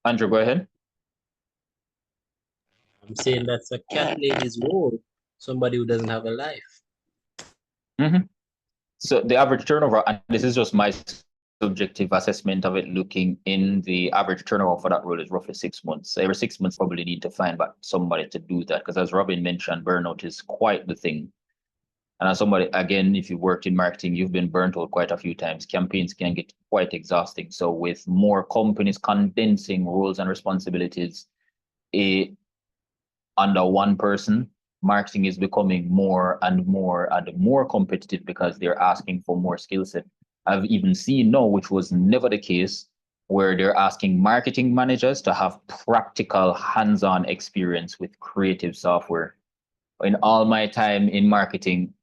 Andrew, go ahead. I'm saying that's a cat lady's role. Somebody who doesn't have a life. Mhm. So the average turnover, and this is just my subjective assessment of it, looking in the average turnover for that role is roughly 6 months. So every 6 months, probably need to find back somebody to do that. Because as Robin mentioned, burnout is quite the thing. And as somebody, again, if you worked in marketing, you've been burnt out quite a few times. Campaigns can get quite exhausting. So with more companies condensing roles and responsibilities under one person, marketing is becoming more and more competitive because they're asking for more skill set. I've even seen now, which was never the case, where they're asking marketing managers to have practical hands-on experience with creative software. In all my time in marketing,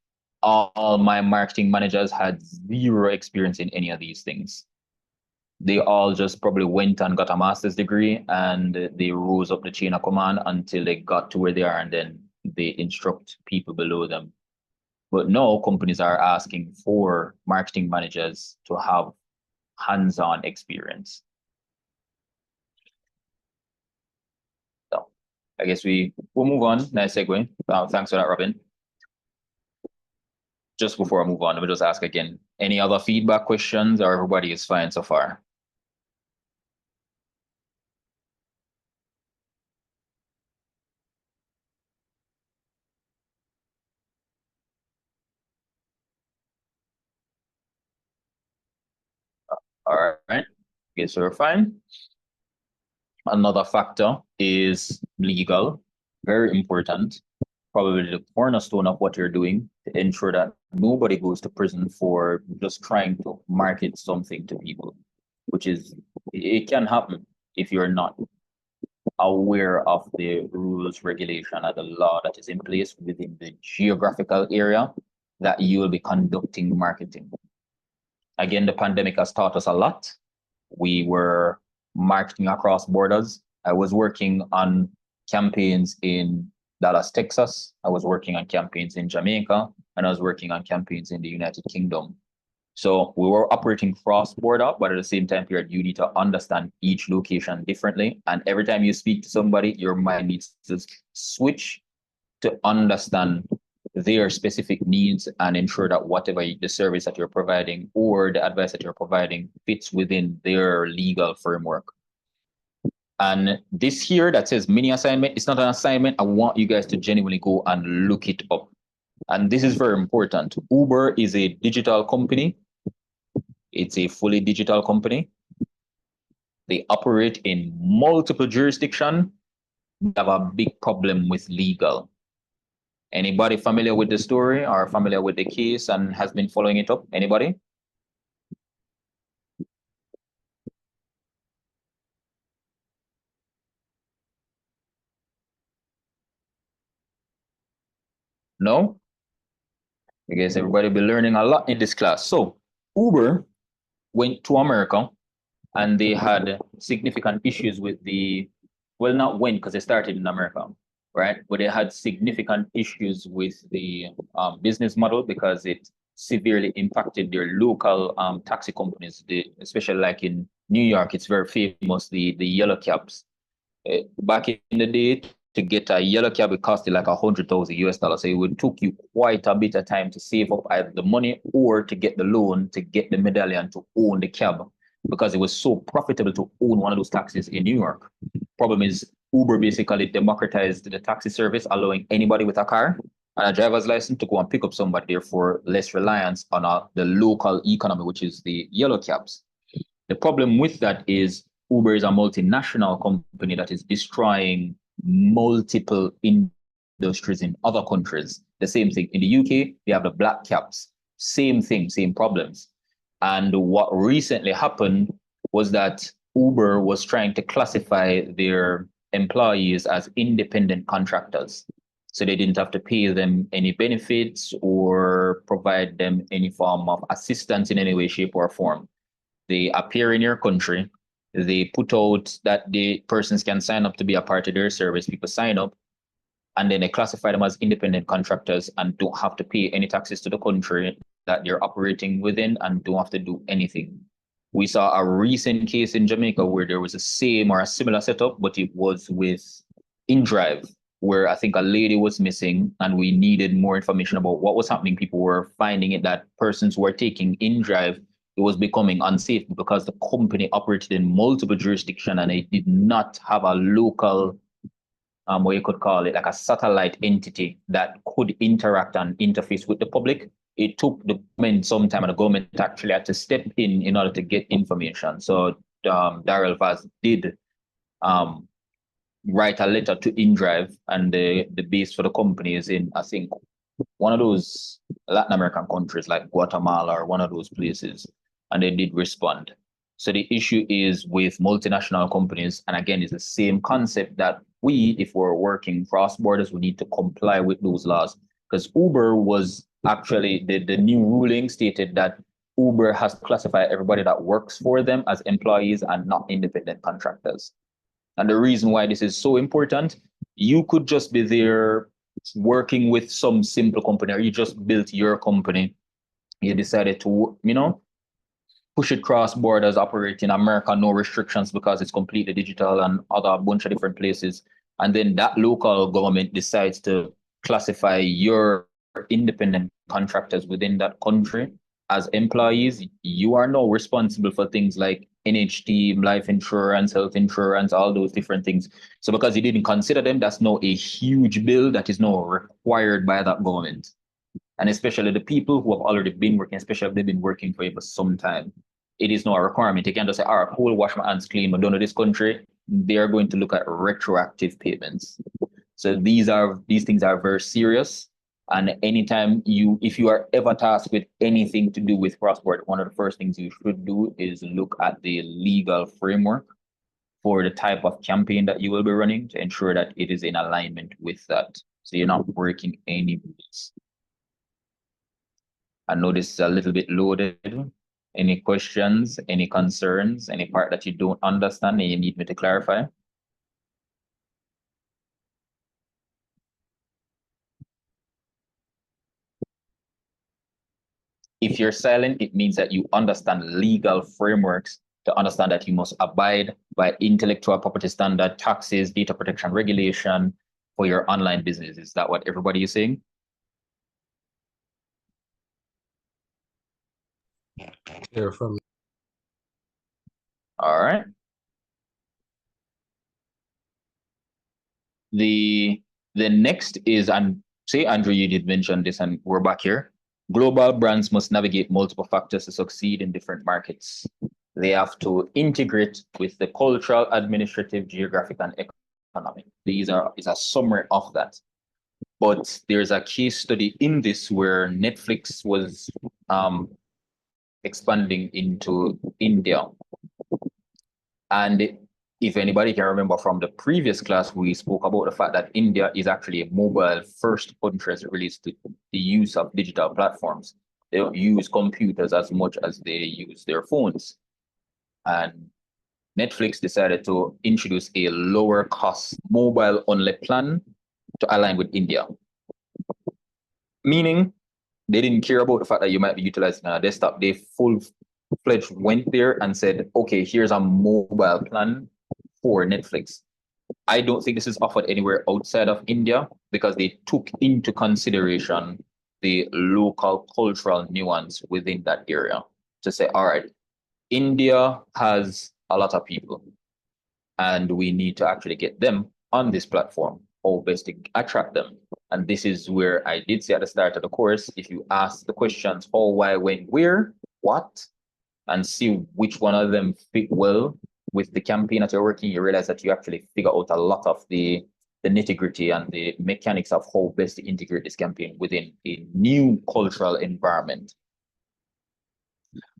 all my marketing managers had zero experience in any of these things. They all just probably went and got a master's degree and they rose up the chain of command until they got to where they are, and then they instruct people below them. But now companies are asking for marketing managers to have hands-on experience. So I guess we'll move on. Nice segue. Thanks for that, Robin. Just before I move on, let me just ask again, any other feedback, questions, or everybody is fine so far? All right, guess we're fine. Another factor is legal, very important, probably the cornerstone of what you're doing to ensure that nobody goes to prison for just trying to market something to people, which is, it can happen if you're not aware of the rules, regulation, and the law that is in place within the geographical area that you will be conducting marketing. Again, the pandemic has taught us a lot. We were marketing across borders. I was working on campaigns in Dallas, Texas. I was working on campaigns in Jamaica, and I was working on campaigns in the United Kingdom. So we were operating cross-border, but at the same time period, you need to understand each location differently. And every time you speak to somebody, your mind needs to switch to understand their specific needs and ensure that whatever the service that you're providing or the advice that you're providing fits within their legal framework. And this here that says mini assignment, it's not an assignment. I want you guys to genuinely go and look it up. And this is very important. Uber is a digital company. It's a fully digital company. They operate in multiple jurisdictions. They have a big problem with legal. Anybody familiar with the story or familiar with the case and has been following it up? Anybody? No? I guess everybody be learning a lot in this class. So Uber went to America and they had significant issues with well, not when, because they started in America, right? But they had significant issues with the business model because it severely impacted their local taxi companies, especially like in New York, it's very famous, the yellow cabs. Back in the day, to get a yellow cab, it costed like $100,000. So it would took you quite a bit of time to save up either the money or to get the loan to get the medallion to own the cab because it was so profitable to own one of those taxis in New York. Problem is, Uber basically democratized the taxi service, allowing anybody with a car and a driver's license to go and pick up somebody, therefore less reliance on the local economy, which is the yellow cabs. The problem with that is Uber is a multinational company that is destroying multiple industries in other countries. The same thing in the UK, they have the black cabs. Same thing, same problems. And what recently happened was that Uber was trying to classify their employees as independent contractors. So they didn't have to pay them any benefits or provide them any form of assistance in any way, shape, or form. They appear in your country. They put out that the persons can sign up to be a part of their service. People sign up, and then they classify them as independent contractors and don't have to pay any taxes to the country that they're operating within and don't have to do anything. We saw a recent case in Jamaica where there was a same or a similar setup, but it was with InDrive, where I think a lady was missing and we needed more information about what was happening. People were finding it that persons who were taking InDrive, it was becoming unsafe because the company operated in multiple jurisdictions and it did not have a local, what you could call it, like a satellite entity that could interact and interface with the public. It took the government some time, and the government actually had to step in order to get information. So Daryl Vaz did write a letter to InDrive, and the base for the company is in, I think, one of those Latin American countries like Guatemala or one of those places, and they did respond. So the issue is with multinational companies, and again, it's the same concept that we, if we're working cross borders, we need to comply with those laws. Because Uber was actually, the new ruling stated that Uber has to classify everybody that works for them as employees and not independent contractors. And the reason why this is so important, you could just be there working with some simple company, or you just built your company. You decided to, push it cross borders, operate in America, no restrictions because it's completely digital and other bunch of different places. And then that local government decides to classify your independent contractors within that country as employees. You are now responsible for things like NHT, life insurance, health insurance, all those different things. So because you didn't consider them, that's now a huge bill that is now required by that government. And especially the people who have already been working, especially if they've been working for you for some time, it is now a requirement. You can't just say, all right, cool, wash my hands clean, but don't know this country. They are going to look at retroactive payments. So these things are very serious. And anytime if you are ever tasked with anything to do with cross-border, one of the first things you should do is look at the legal framework for the type of campaign that you will be running to ensure that it is in alignment with that. So you're not breaking any rules. I know this is a little bit loaded. Any questions, any concerns, any part that you don't understand and you need me to clarify? If you're silent, it means that you understand legal frameworks to understand that you must abide by intellectual property standard, taxes, data protection regulation for your online business. Is that what everybody is saying? Clear from All right. The next is, and say, Andrew, you did mention this, and we're back here. Global brands must navigate multiple factors to succeed in different markets. They have to integrate with the cultural, administrative, geographic, and economic. These is a summary of that. But there's a case study in this where Netflix was expanding into India. And if anybody can remember from the previous class, we spoke about the fact that India is actually a mobile first country as it relates to the use of digital platforms. They don't use computers as much as they use their phones. And Netflix decided to introduce a lower cost mobile only plan to align with India. Meaning they didn't care about the fact that you might be utilizing a desktop. They full-fledged went there and said, okay, here's a mobile plan for Netflix. I don't think this is offered anywhere outside of India because they took into consideration the local cultural nuance within that area to say, all right, India has a lot of people and we need to actually get them on this platform or best to attract them. And this is where I did say at the start of the course, if you ask the questions, how, why, when, where, what, and see which one of them fit well with the campaign that you're working, you realize that you actually figure out a lot of the nitty-gritty and the mechanics of how best to integrate this campaign within a new cultural environment.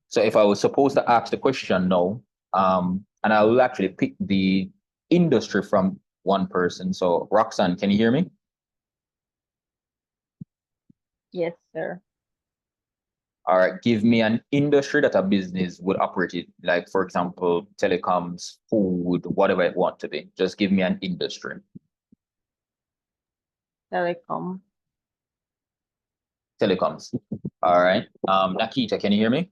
So if I was supposed to ask the question now, and I will actually pick the industry from one person. So Roxanne, can you hear me? Yes, sir. All right, give me an industry that a business would operate in, like for example, telecoms, food, whatever it want to be. Just give me an industry. Telecom. Telecoms. All right. Nakita, can you hear me?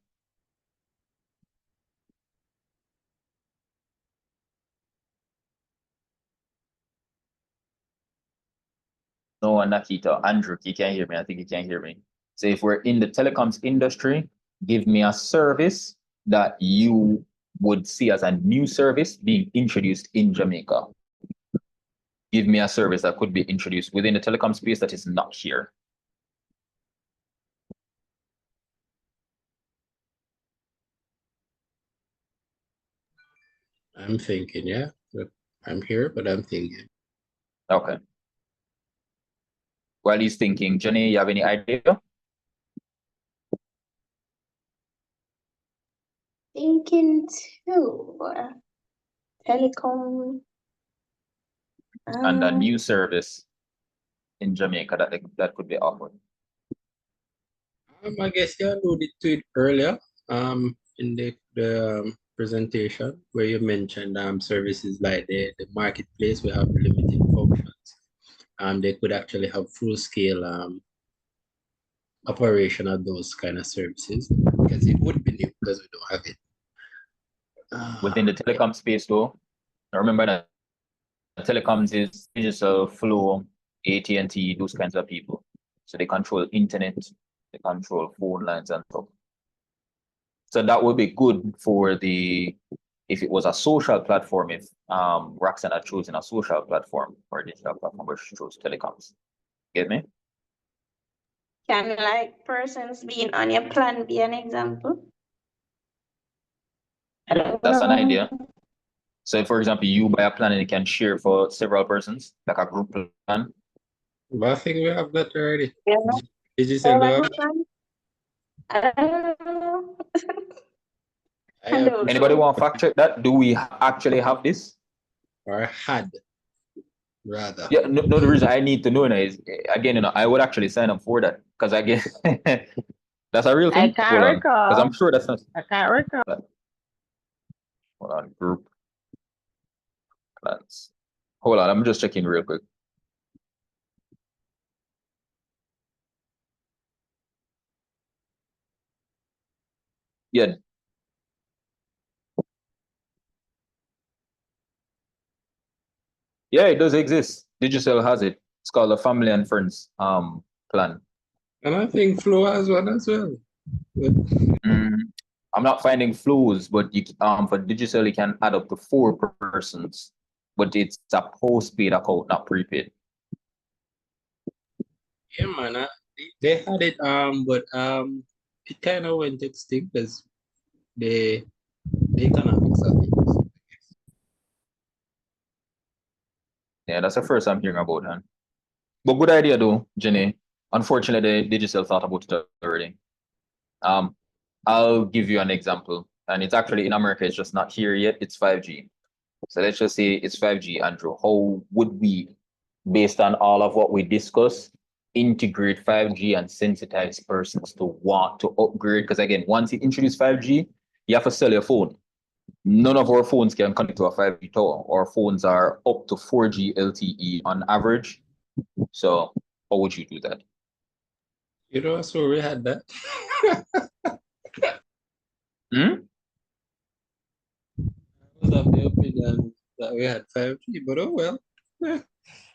No, Nakita. Andrew, you can't hear me. I think you can't hear me. So if we're in the telecoms industry, give me a service that you would see as a new service being introduced in Jamaica. Give me a service that could be introduced within the telecom space that is not here. I'm thinking, yeah. But I'm here, but I'm thinking. Okay. While he's thinking, Jenny, you have any idea? Thinking too. Telecom. And a new service in Jamaica that could be offered. I guess you alluded to it earlier in the presentation where you mentioned services like the marketplace will have limited functions. They could actually have full scale operation of those kind of services because it would be new because we don't have it. Within the telecom space though, I remember that telecoms is digital, flow, AT&T, those kinds of people. So they control internet, they control phone lines and stuff. So that would be good for if it was a social platform, if Roxanne had chosen a social platform or a digital platform, but she chose telecoms. Get me? Can like persons being on your plan be an example? I don't That's an know. idea. So if, for example, you buy a plan and it can share for several persons, like a group plan. But I think we have that already. Yeah. Did you say go? I don't know. Anybody want to fact check that? Do we actually have this? Or had, rather. Yeah, no, the reason I need to know now is, again, I would actually sign up for that because again, that's a real thing. I can't recall. Because I'm sure that's not. I can't recall. Hold on, group plans. Hold on, I'm just checking real quick. Yeah. Yeah, it does exist. Digicel has it. It's called the Family and Friends plan. And I think Flow has one as well. I'm not finding flows, but you for Digicel you can add up to 4 persons, but it's a postpaid account, not prepaid. Yeah, man. They had it, but it kind of went extinct because the economics of it. Yeah, that's the first I'm hearing about, huh? But good idea though, Jenny. Unfortunately, the Digicel thought about it already. I'll give you an example, and it's actually in America. It's just not here yet. It's 5G. So let's just say it's 5G, Andrew. How would we, based on all of what we discussed, integrate 5G and sensitize persons to want to upgrade? Because again, once you introduce 5G, you have to sell your phone. None of our phones can connect to a 5G tower. Our phones are up to 4G LTE on average. So how would you do that? You know, so we had that. Hmm? I was of the opinion that we had 5G, but oh well. Eh,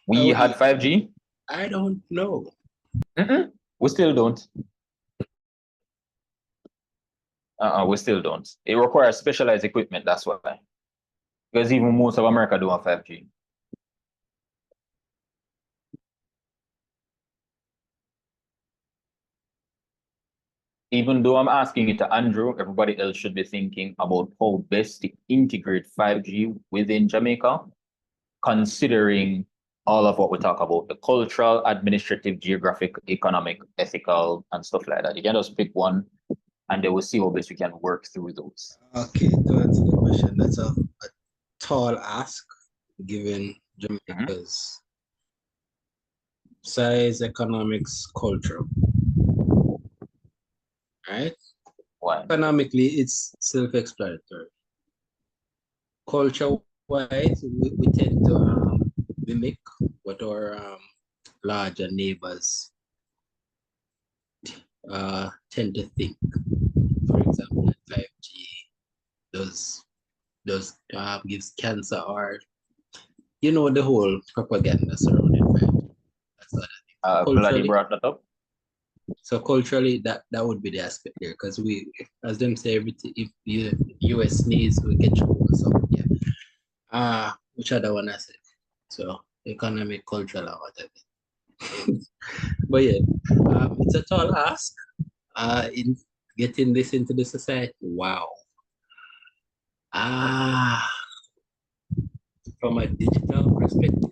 We would had like- 5G? I don't know. We still don't. We still don't. It requires specialized equipment, that's why. Because even most of America don't have 5G. Even though I'm asking it to Andrew, everybody else should be thinking about how best to integrate 5G within Jamaica, considering all of what we talk about, the cultural, administrative, geographic, economic, ethical, and stuff like that. You can just pick one and then we'll see how best we can work through those. Okay, to answer the question, that's a tall ask given Jamaica's size, economics, culture. Right? Why? Economically, it's self-explanatory. Culture-wise, we tend to mimic what our larger neighbors tend to think. For example, 5G does gives cancer, or you know, the whole propaganda surrounding 5G. That's the other thing. Glad you brought that up. So culturally, that would be the aspect there, because we, as them say, everything. If the US sneeze, we get you over something. Yeah. Which other one I said? So economic, cultural, or whatever. But yeah, it's a tall ask. In getting this into the society. Wow. From a digital perspective,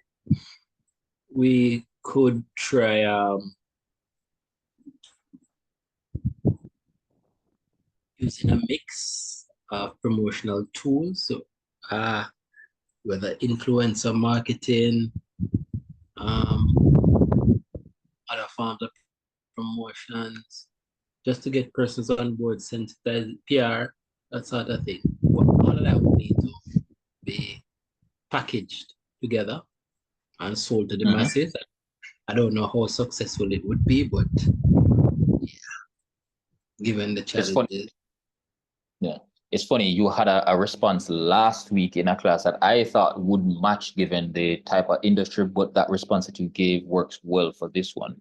we could try using a mix of promotional tools, so whether influencer marketing, other forms of promotions, just to get persons on board, sensitize PR, that sort of thing. All of that would need to be packaged together and sold to the masses. I don't know how successful it would be, but yeah, given the challenges. It's funny, you had a response last week in a class that I thought would match given the type of industry, but that response that you gave works well for this one.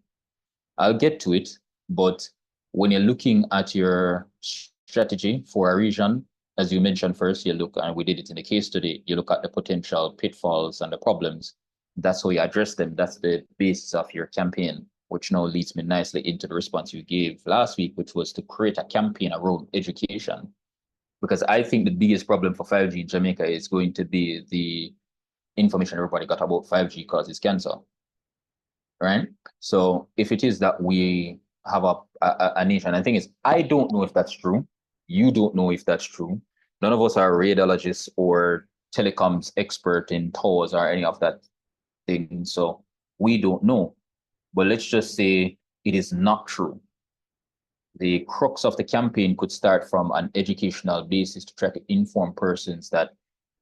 I'll get to it, but when you're looking at your strategy for a region, as you mentioned first, you look, and we did it in the case study, you look at the potential pitfalls and the problems. That's how you address them. That's the basis of your campaign, which now leads me nicely into the response you gave last week, which was to create a campaign around education. Because I think the biggest problem for 5G in Jamaica is going to be the information everybody got about 5G causes cancer, right? So if it is that we have a nation, I think it's, I don't know if that's true. You don't know if that's true. None of us are radiologists or telecoms expert in towers or any of that thing. So we don't know. But let's just say it is not true. The crux of the campaign could start from an educational basis to try to inform persons that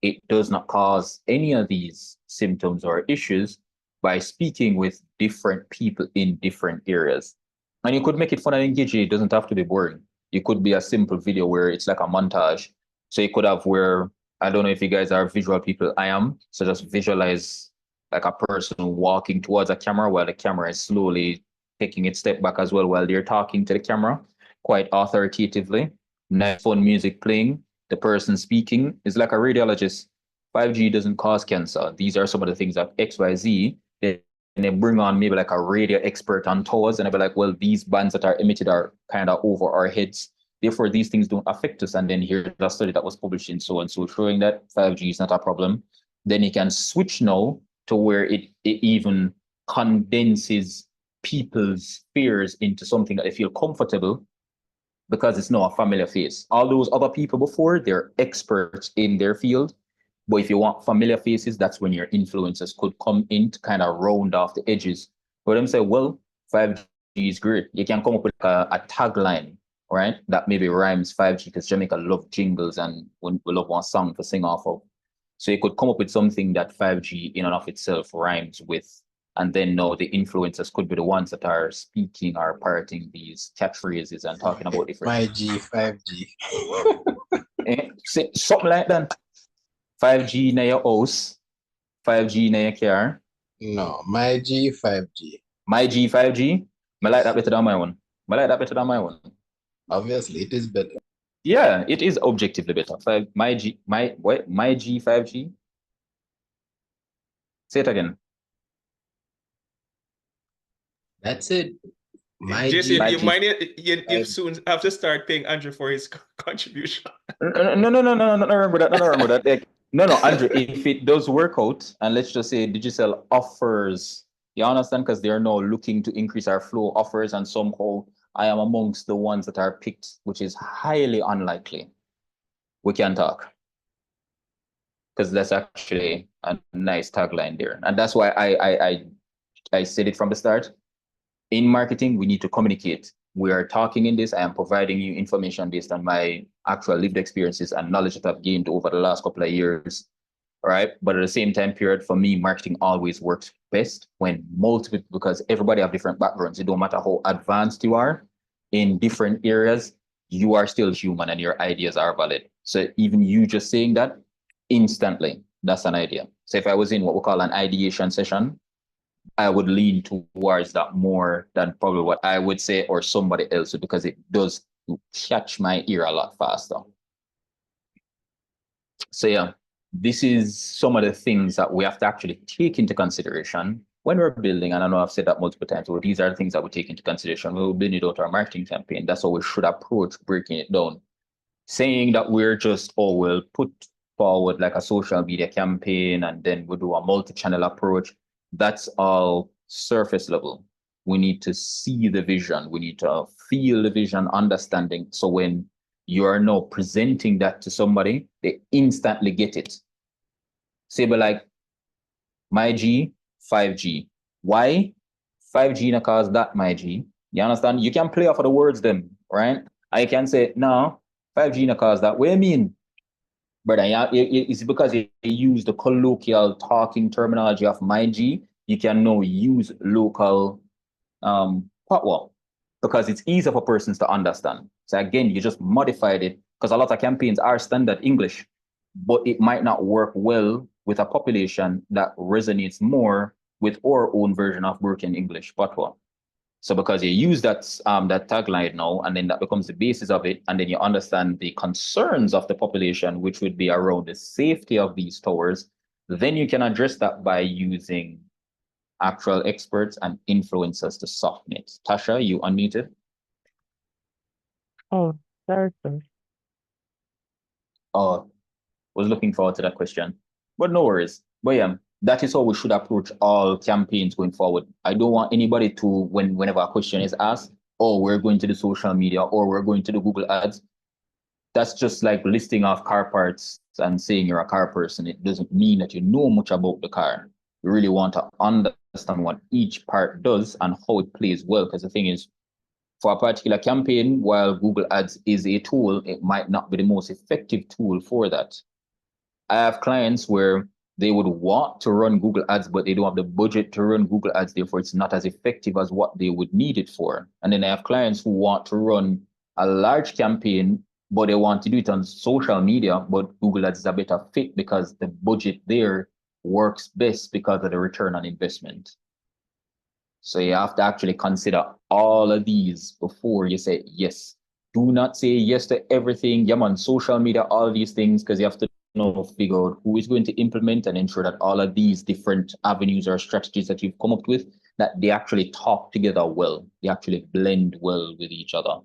it does not cause any of these symptoms or issues by speaking with different people in different areas. And you could make it fun and engaging. It doesn't have to be boring. It could be a simple video where it's like a montage. So you could have where, I don't know if you guys are visual people, I am. So just visualize like a person walking towards a camera while the camera is slowly taking its step back as well while they're talking to the camera quite authoritatively. Nice fun music playing. The person speaking is like a radiologist. 5G doesn't cause cancer. These are some of the things that XYZ, and they bring on maybe like a radio expert on towers, and they'll be like, well, these bands that are emitted are kind of over our heads. Therefore, these things don't affect us. And then here's a study that was published in so and so showing that 5G is not a problem. Then you can switch now to where it even condenses people's fears into something that they feel comfortable because it's now a familiar face. All those other people before, they're experts in their field. But if you want familiar faces, that's when your influencers could come in to kind of round off the edges. But them say, well, 5G is great. You can come up with a tagline, right? That maybe rhymes 5G, because Jamaica love jingles and we love one song to sing off of. So you could come up with something that 5G in and of itself rhymes with. And then now the influencers could be the ones that are speaking or parroting these catchphrases and talking about different. 5G, 5G. Something like that. 5G in your house, 5G in your car. No, my G, 5G. My G, 5G. I like that better than my one. Obviously, it is better. Yeah, it is objectively better. My G, 5G. Say it again. That's it. My Jason, G, you 5G. might you soon have to start paying Andrew for his contribution. No, nothing wrong with that. Nothing wrong with that. Like, no, Andrew, if it does work out, and let's just say Digicel offers, you understand, because they're now looking to increase our flow offers, and somehow I am amongst the ones that are picked, which is highly unlikely. We can talk. Because that's actually a nice tagline there. And that's why I said it from the start. In marketing, we need to communicate. We are talking in this. I am providing you information based on my actual lived experiences and knowledge that I've gained over the last couple of years. All right. But at the same time period, for me, marketing always works best when multiple, because everybody have different backgrounds. It don't matter how advanced you are in different areas, you are still human and your ideas are valid. So even you just saying that instantly, that's an idea. So if I was in what we call an ideation session, I would lean towards that more than probably what I would say or somebody else, because it does catch my ear a lot faster. So yeah, this is some of the things that we have to actually take into consideration when we're building. And I know I've said that multiple times, but these are the things that we take into consideration when we're building out our marketing campaign. That's how we should approach breaking it down. Saying that we're just, we'll put forward like a social media campaign and then we'll do a multi-channel approach. That's all surface level. We need to see the vision. We need to feel the vision, understanding. So when you are now presenting that to somebody, they instantly get it. Say, but like, my G, 5G. Why? 5G na cause that, my G. You understand? You can play off of the words them, right? I can say, no, 5G na cause that. What do you mean? But it's because you use the colloquial talking terminology of my G, you can now use local patois because it's easier for persons to understand. So again, you just modified it because a lot of campaigns are standard English, but it might not work well with a population that resonates more with our own version of working English patois. So because you use that tagline now, and then that becomes the basis of it, and then you understand the concerns of the population, which would be around the safety of these towers, then you can address that by using actual experts and influencers to soften it. Tasha, you unmuted? Oh, sorry, sir. Oh, was looking forward to that question, but no worries. But yeah, that is how we should approach all campaigns going forward. I don't want anybody to, whenever a question is asked, oh, we're going to the social media or we're going to the Google ads. That's just like listing off car parts and saying you're a car person. It doesn't mean that you know much about the car. You really want to understand what each part does and how it plays well. Because the thing is, for a particular campaign, while Google Ads is a tool, it might not be the most effective tool for that. I have clients where they would want to run Google Ads, but they don't have the budget to run Google Ads. Therefore, it's not as effective as what they would need it for. And then I have clients who want to run a large campaign, but they want to do it on social media, but Google Ads is a better fit because the budget there works best because of the return on investment. So you have to actually consider all of these before you say yes. Do not say yes to everything. Yeah, man, social media, all these things, because you have to figure out who is going to implement and ensure that all of these different avenues or strategies that you've come up with, that they actually talk together well. They actually blend well with each other.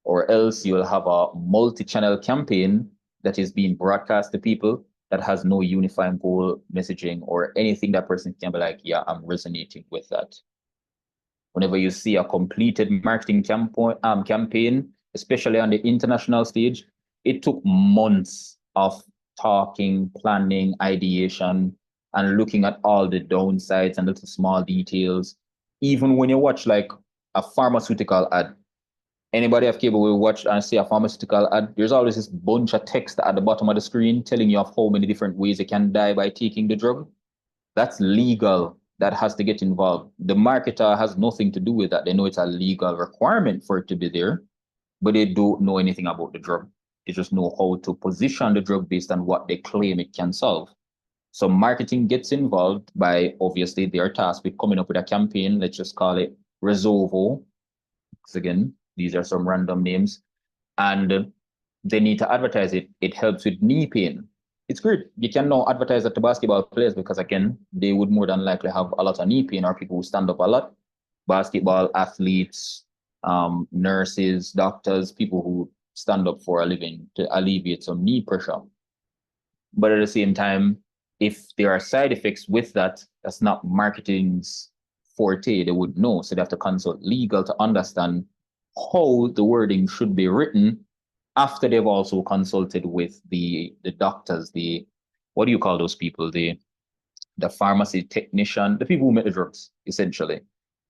Or else you'll have a multi-channel campaign that is being broadcast to people that has no unifying goal messaging or anything that person can be like, yeah, I'm resonating with that. Whenever you see a completed marketing campaign, especially on the international stage, it took months of talking, planning, ideation, and looking at all the downsides and little small details. Even when you watch like a pharmaceutical ad, anybody have cable will watch and see a pharmaceutical ad, there's always this bunch of text at the bottom of the screen telling you of how many different ways you can die by taking the drug. That's legal. That has to get involved. The marketer has nothing to do with that. They know it's a legal requirement for it to be there, but they don't know anything about the drug. They just know how to position the drug based on what they claim it can solve. So marketing gets involved by, obviously, their task with coming up with a campaign. Let's just call it Resolvo. Because again, these are some random names. And they need to advertise it. It helps with knee pain. It's great. You can now advertise that to basketball players because, again, they would more than likely have a lot of knee pain or people who stand up a lot. Basketball athletes, nurses, doctors, people who stand up for a living to alleviate some knee pressure. But at the same time, if there are side effects with that, that's not marketing's forte. They would know. So they have to consult legal to understand how the wording should be written after they've also consulted with the doctors, what do you call those people? The pharmacy technician, the people who make the drugs, essentially.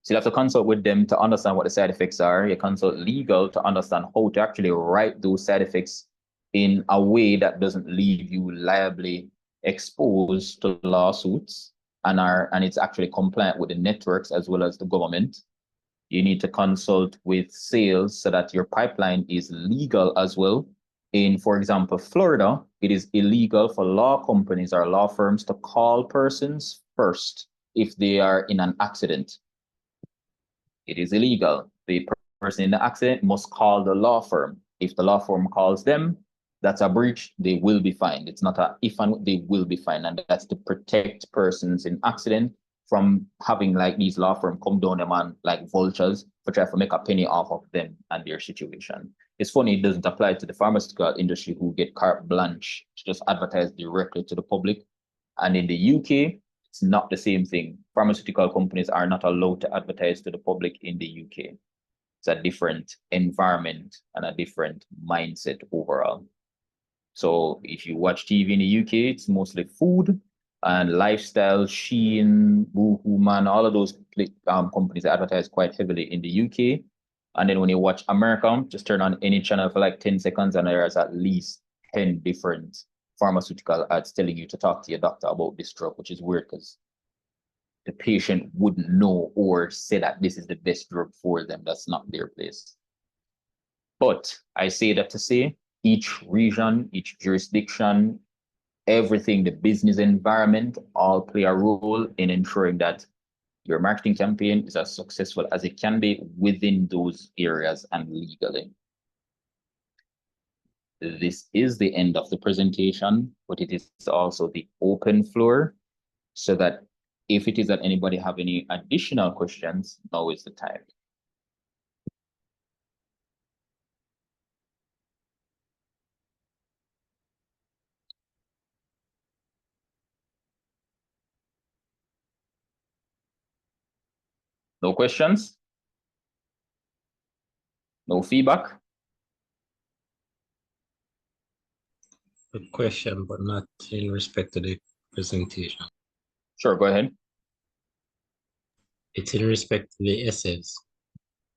So you have to consult with them to understand what the side effects are. You consult legal to understand how to actually write those side effects in a way that doesn't leave you liably exposed to lawsuits and it's actually compliant with the networks as well as the government. You need to consult with sales so that your pipeline is legal as well. In, for example, Florida, it is illegal for law companies or law firms to call persons first if they are in an accident. It is illegal. The person in the accident must call the law firm. If the law firm calls them, that's a breach. They will be fined. It's not a if and they will be fined. And that's to protect persons in accident from having like these law firms come down them on like vultures for trying to make a penny off of them and their situation. It's funny, it doesn't apply to the pharmaceutical industry who get carte blanche to just advertise directly to the public. And in the UK, it's not the same thing. Pharmaceutical companies are not allowed to advertise to the public in the UK. It's a different environment and a different mindset overall. So if you watch TV in the UK, it's mostly food and lifestyle, Shein, Boohoo Man, all of those companies advertise quite heavily in the UK. And then when you watch America, just turn on any channel for like 10 seconds and there's at least 10 different pharmaceutical ads telling you to talk to your doctor about this drug, which is weird because the patient wouldn't know or say that this is the best drug for them. That's not their place. But I say that to say each region, each jurisdiction, everything, the business environment, all play a role in ensuring that your marketing campaign is as successful as it can be within those areas and legally. This is the end of the presentation, but it is also the open floor so that if it is that anybody have any additional questions, now is the time. No questions? No feedback? Good question, but not in respect to the presentation. Sure, go ahead. It's in respect to the essays.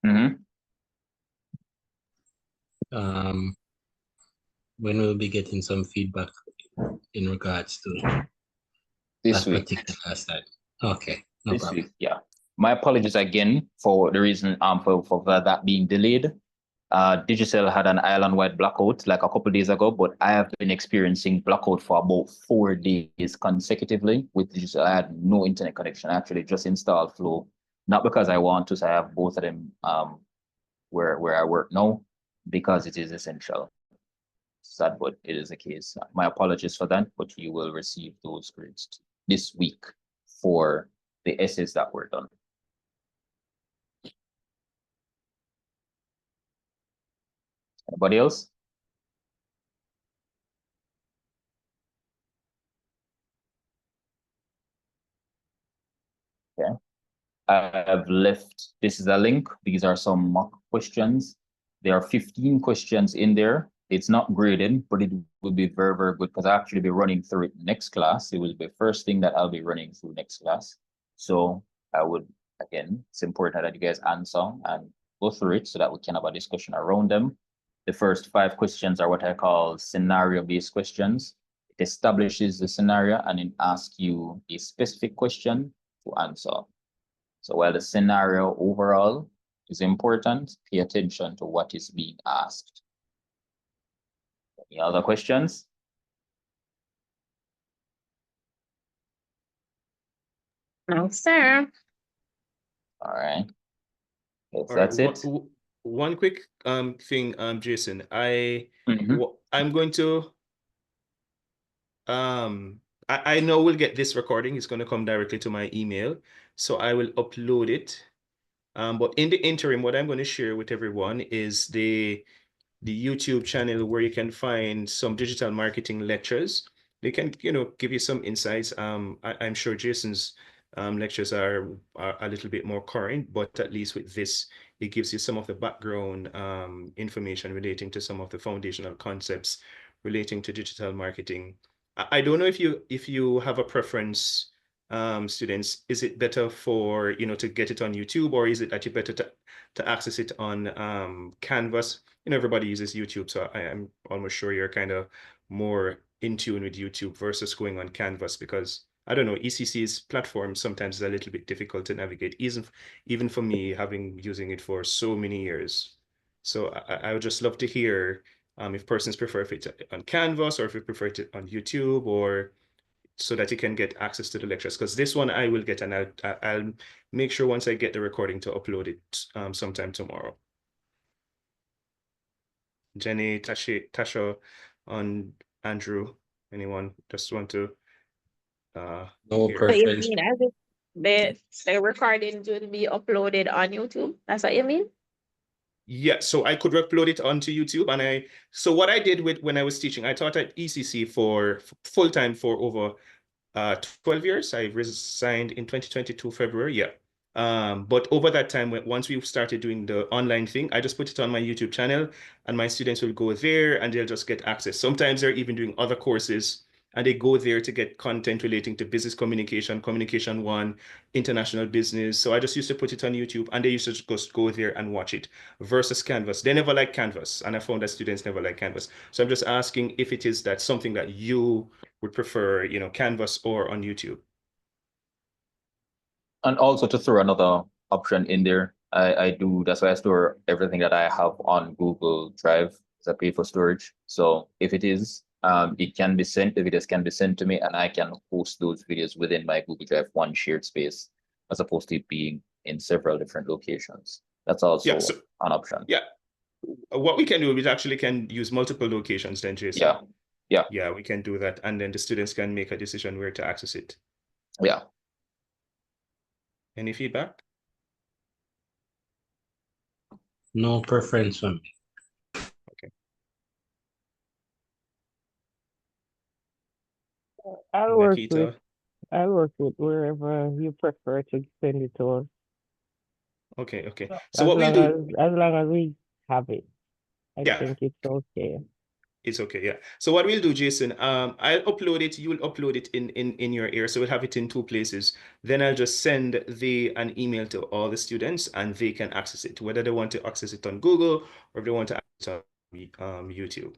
Mm-hmm. When we'll be getting some feedback in regards to This that week. particular side. Okay, no This problem. week, yeah. My apologies again for the reason for that being delayed. Digicel had an island-wide blackout like a couple days ago, but I have been experiencing blackout for about 4 days consecutively with Digicel. I had no internet connection. I actually just installed Flow, not because I want to, so I have both of them where I work now, because it is essential. Sad, but it is the case. My apologies for that, but you will receive those grades this week for the essays that were done. Anybody else? Okay. I've left, this is a link. These are some mock questions. There are 15 questions in there. It's not graded, but it will be very, very good because I'll actually be running through it next class. It will be the first thing that I'll be running through next class. So I would, again, it's important that you guys answer and go through it so that we can have a discussion around them. The first 5 questions are what I call scenario-based questions. It establishes the scenario and it asks you a specific question to answer. So while the scenario overall is important, pay attention to what is being asked. Any other questions? No, sir. All right. Yes, All right, that's it. one quick thing, Jason. Mhm. I'm going to I know we'll get this recording. It's going to come directly to my email, so I will upload it. But in the interim, what I'm going to share with everyone is the YouTube channel where you can find some digital marketing lectures. They can, give you some insights. I'm sure Jason's lectures are a little bit more current, but at least with this, it gives you some of the background information relating to some of the foundational concepts relating to digital marketing. I don't know if you have a preference, students. Is it better for, to get it on YouTube, or is it that you better to access it on Canvas? Everybody uses YouTube, so I am almost sure you're kind of more in tune with YouTube versus going on Canvas, because I don't know, ECC's platform sometimes is a little bit difficult to navigate, even for me, having using it for so many years. So I would just love to hear if persons prefer it on Canvas, or if you prefer it on YouTube, or so that you can get access to the lectures. Because this one I will get, and I'll make sure once I get the recording to upload it sometime tomorrow. Jenny, Tasha, and Andrew, anyone just want to No So hear? you preference. mean as if the recordings will be uploaded on YouTube? That's what you mean? Yeah, so I could upload it onto YouTube, and so what I did when I was teaching, I taught at ECC for full-time for over 12 years. I resigned in 2022 February. Yeah. But over that time, once we started doing the online thing, I just put it on my YouTube channel, and my students will go there and they'll just get access. Sometimes they're even doing other courses, and they go there to get content relating to business communication, Communication 1, international business. So I just used to put it on YouTube, and they used to just go there and watch it versus Canvas. They never liked Canvas, and I found that students never like Canvas. So I'm just asking if it is that something that you would prefer, Canvas or on YouTube. And also to throw another option in there, that's why I store everything that I have on Google Drive as a pay for storage. So if it is, it can be sent, the videos can be sent to me, and I can host those videos within my Google Drive, one shared space, as opposed to it being in several different locations. That's also Yeah, so an option. yeah, what we can do, we actually can use multiple locations then, Jason. Yeah. Yeah. Yeah, we can do that, and then the students can make a decision where to access it. Yeah. Any feedback? No preference for me. Okay. I'll work Nikita? with wherever you prefer to send it to us. Okay. As So what we'll do, long as we have it, I Yeah. think it's okay. It's okay, yeah. So what we'll do, Jason, I'll upload it. You will upload it in your area, so we'll have it in 2 places. Then I'll just send an email to all the students, and they can access it, whether they want to access it on Google or if they want to access it on YouTube.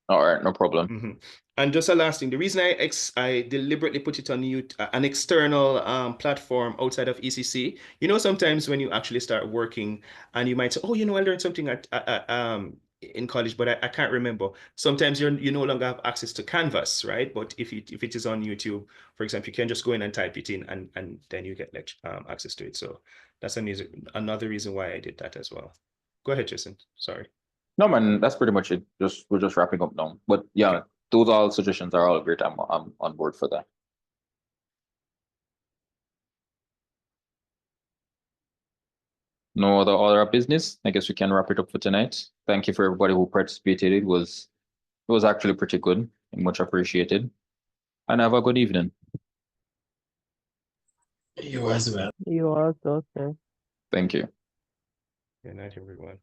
All right, no problem. Mhm. And just a last thing, the reason I deliberately put it on an external platform outside of ECC, sometimes when you actually start working and you might say, oh, I learned something in college, but I can't remember. Sometimes you no longer have access to Canvas, right? But if it is on YouTube, for example, you can just go in and type it in, and then you get access to it. So that's another reason why I did that as well. Go ahead, Jason. Sorry. No, man, that's pretty much it. We're just wrapping up now. But yeah, Okay. those all suggestions are all great. I'm on board for that. No other business. I guess we can wrap it up for tonight. Thank you for everybody who participated. It was actually pretty good and much appreciated. And have a good evening. You as well. You also, sir. Thank you. Good night, everyone.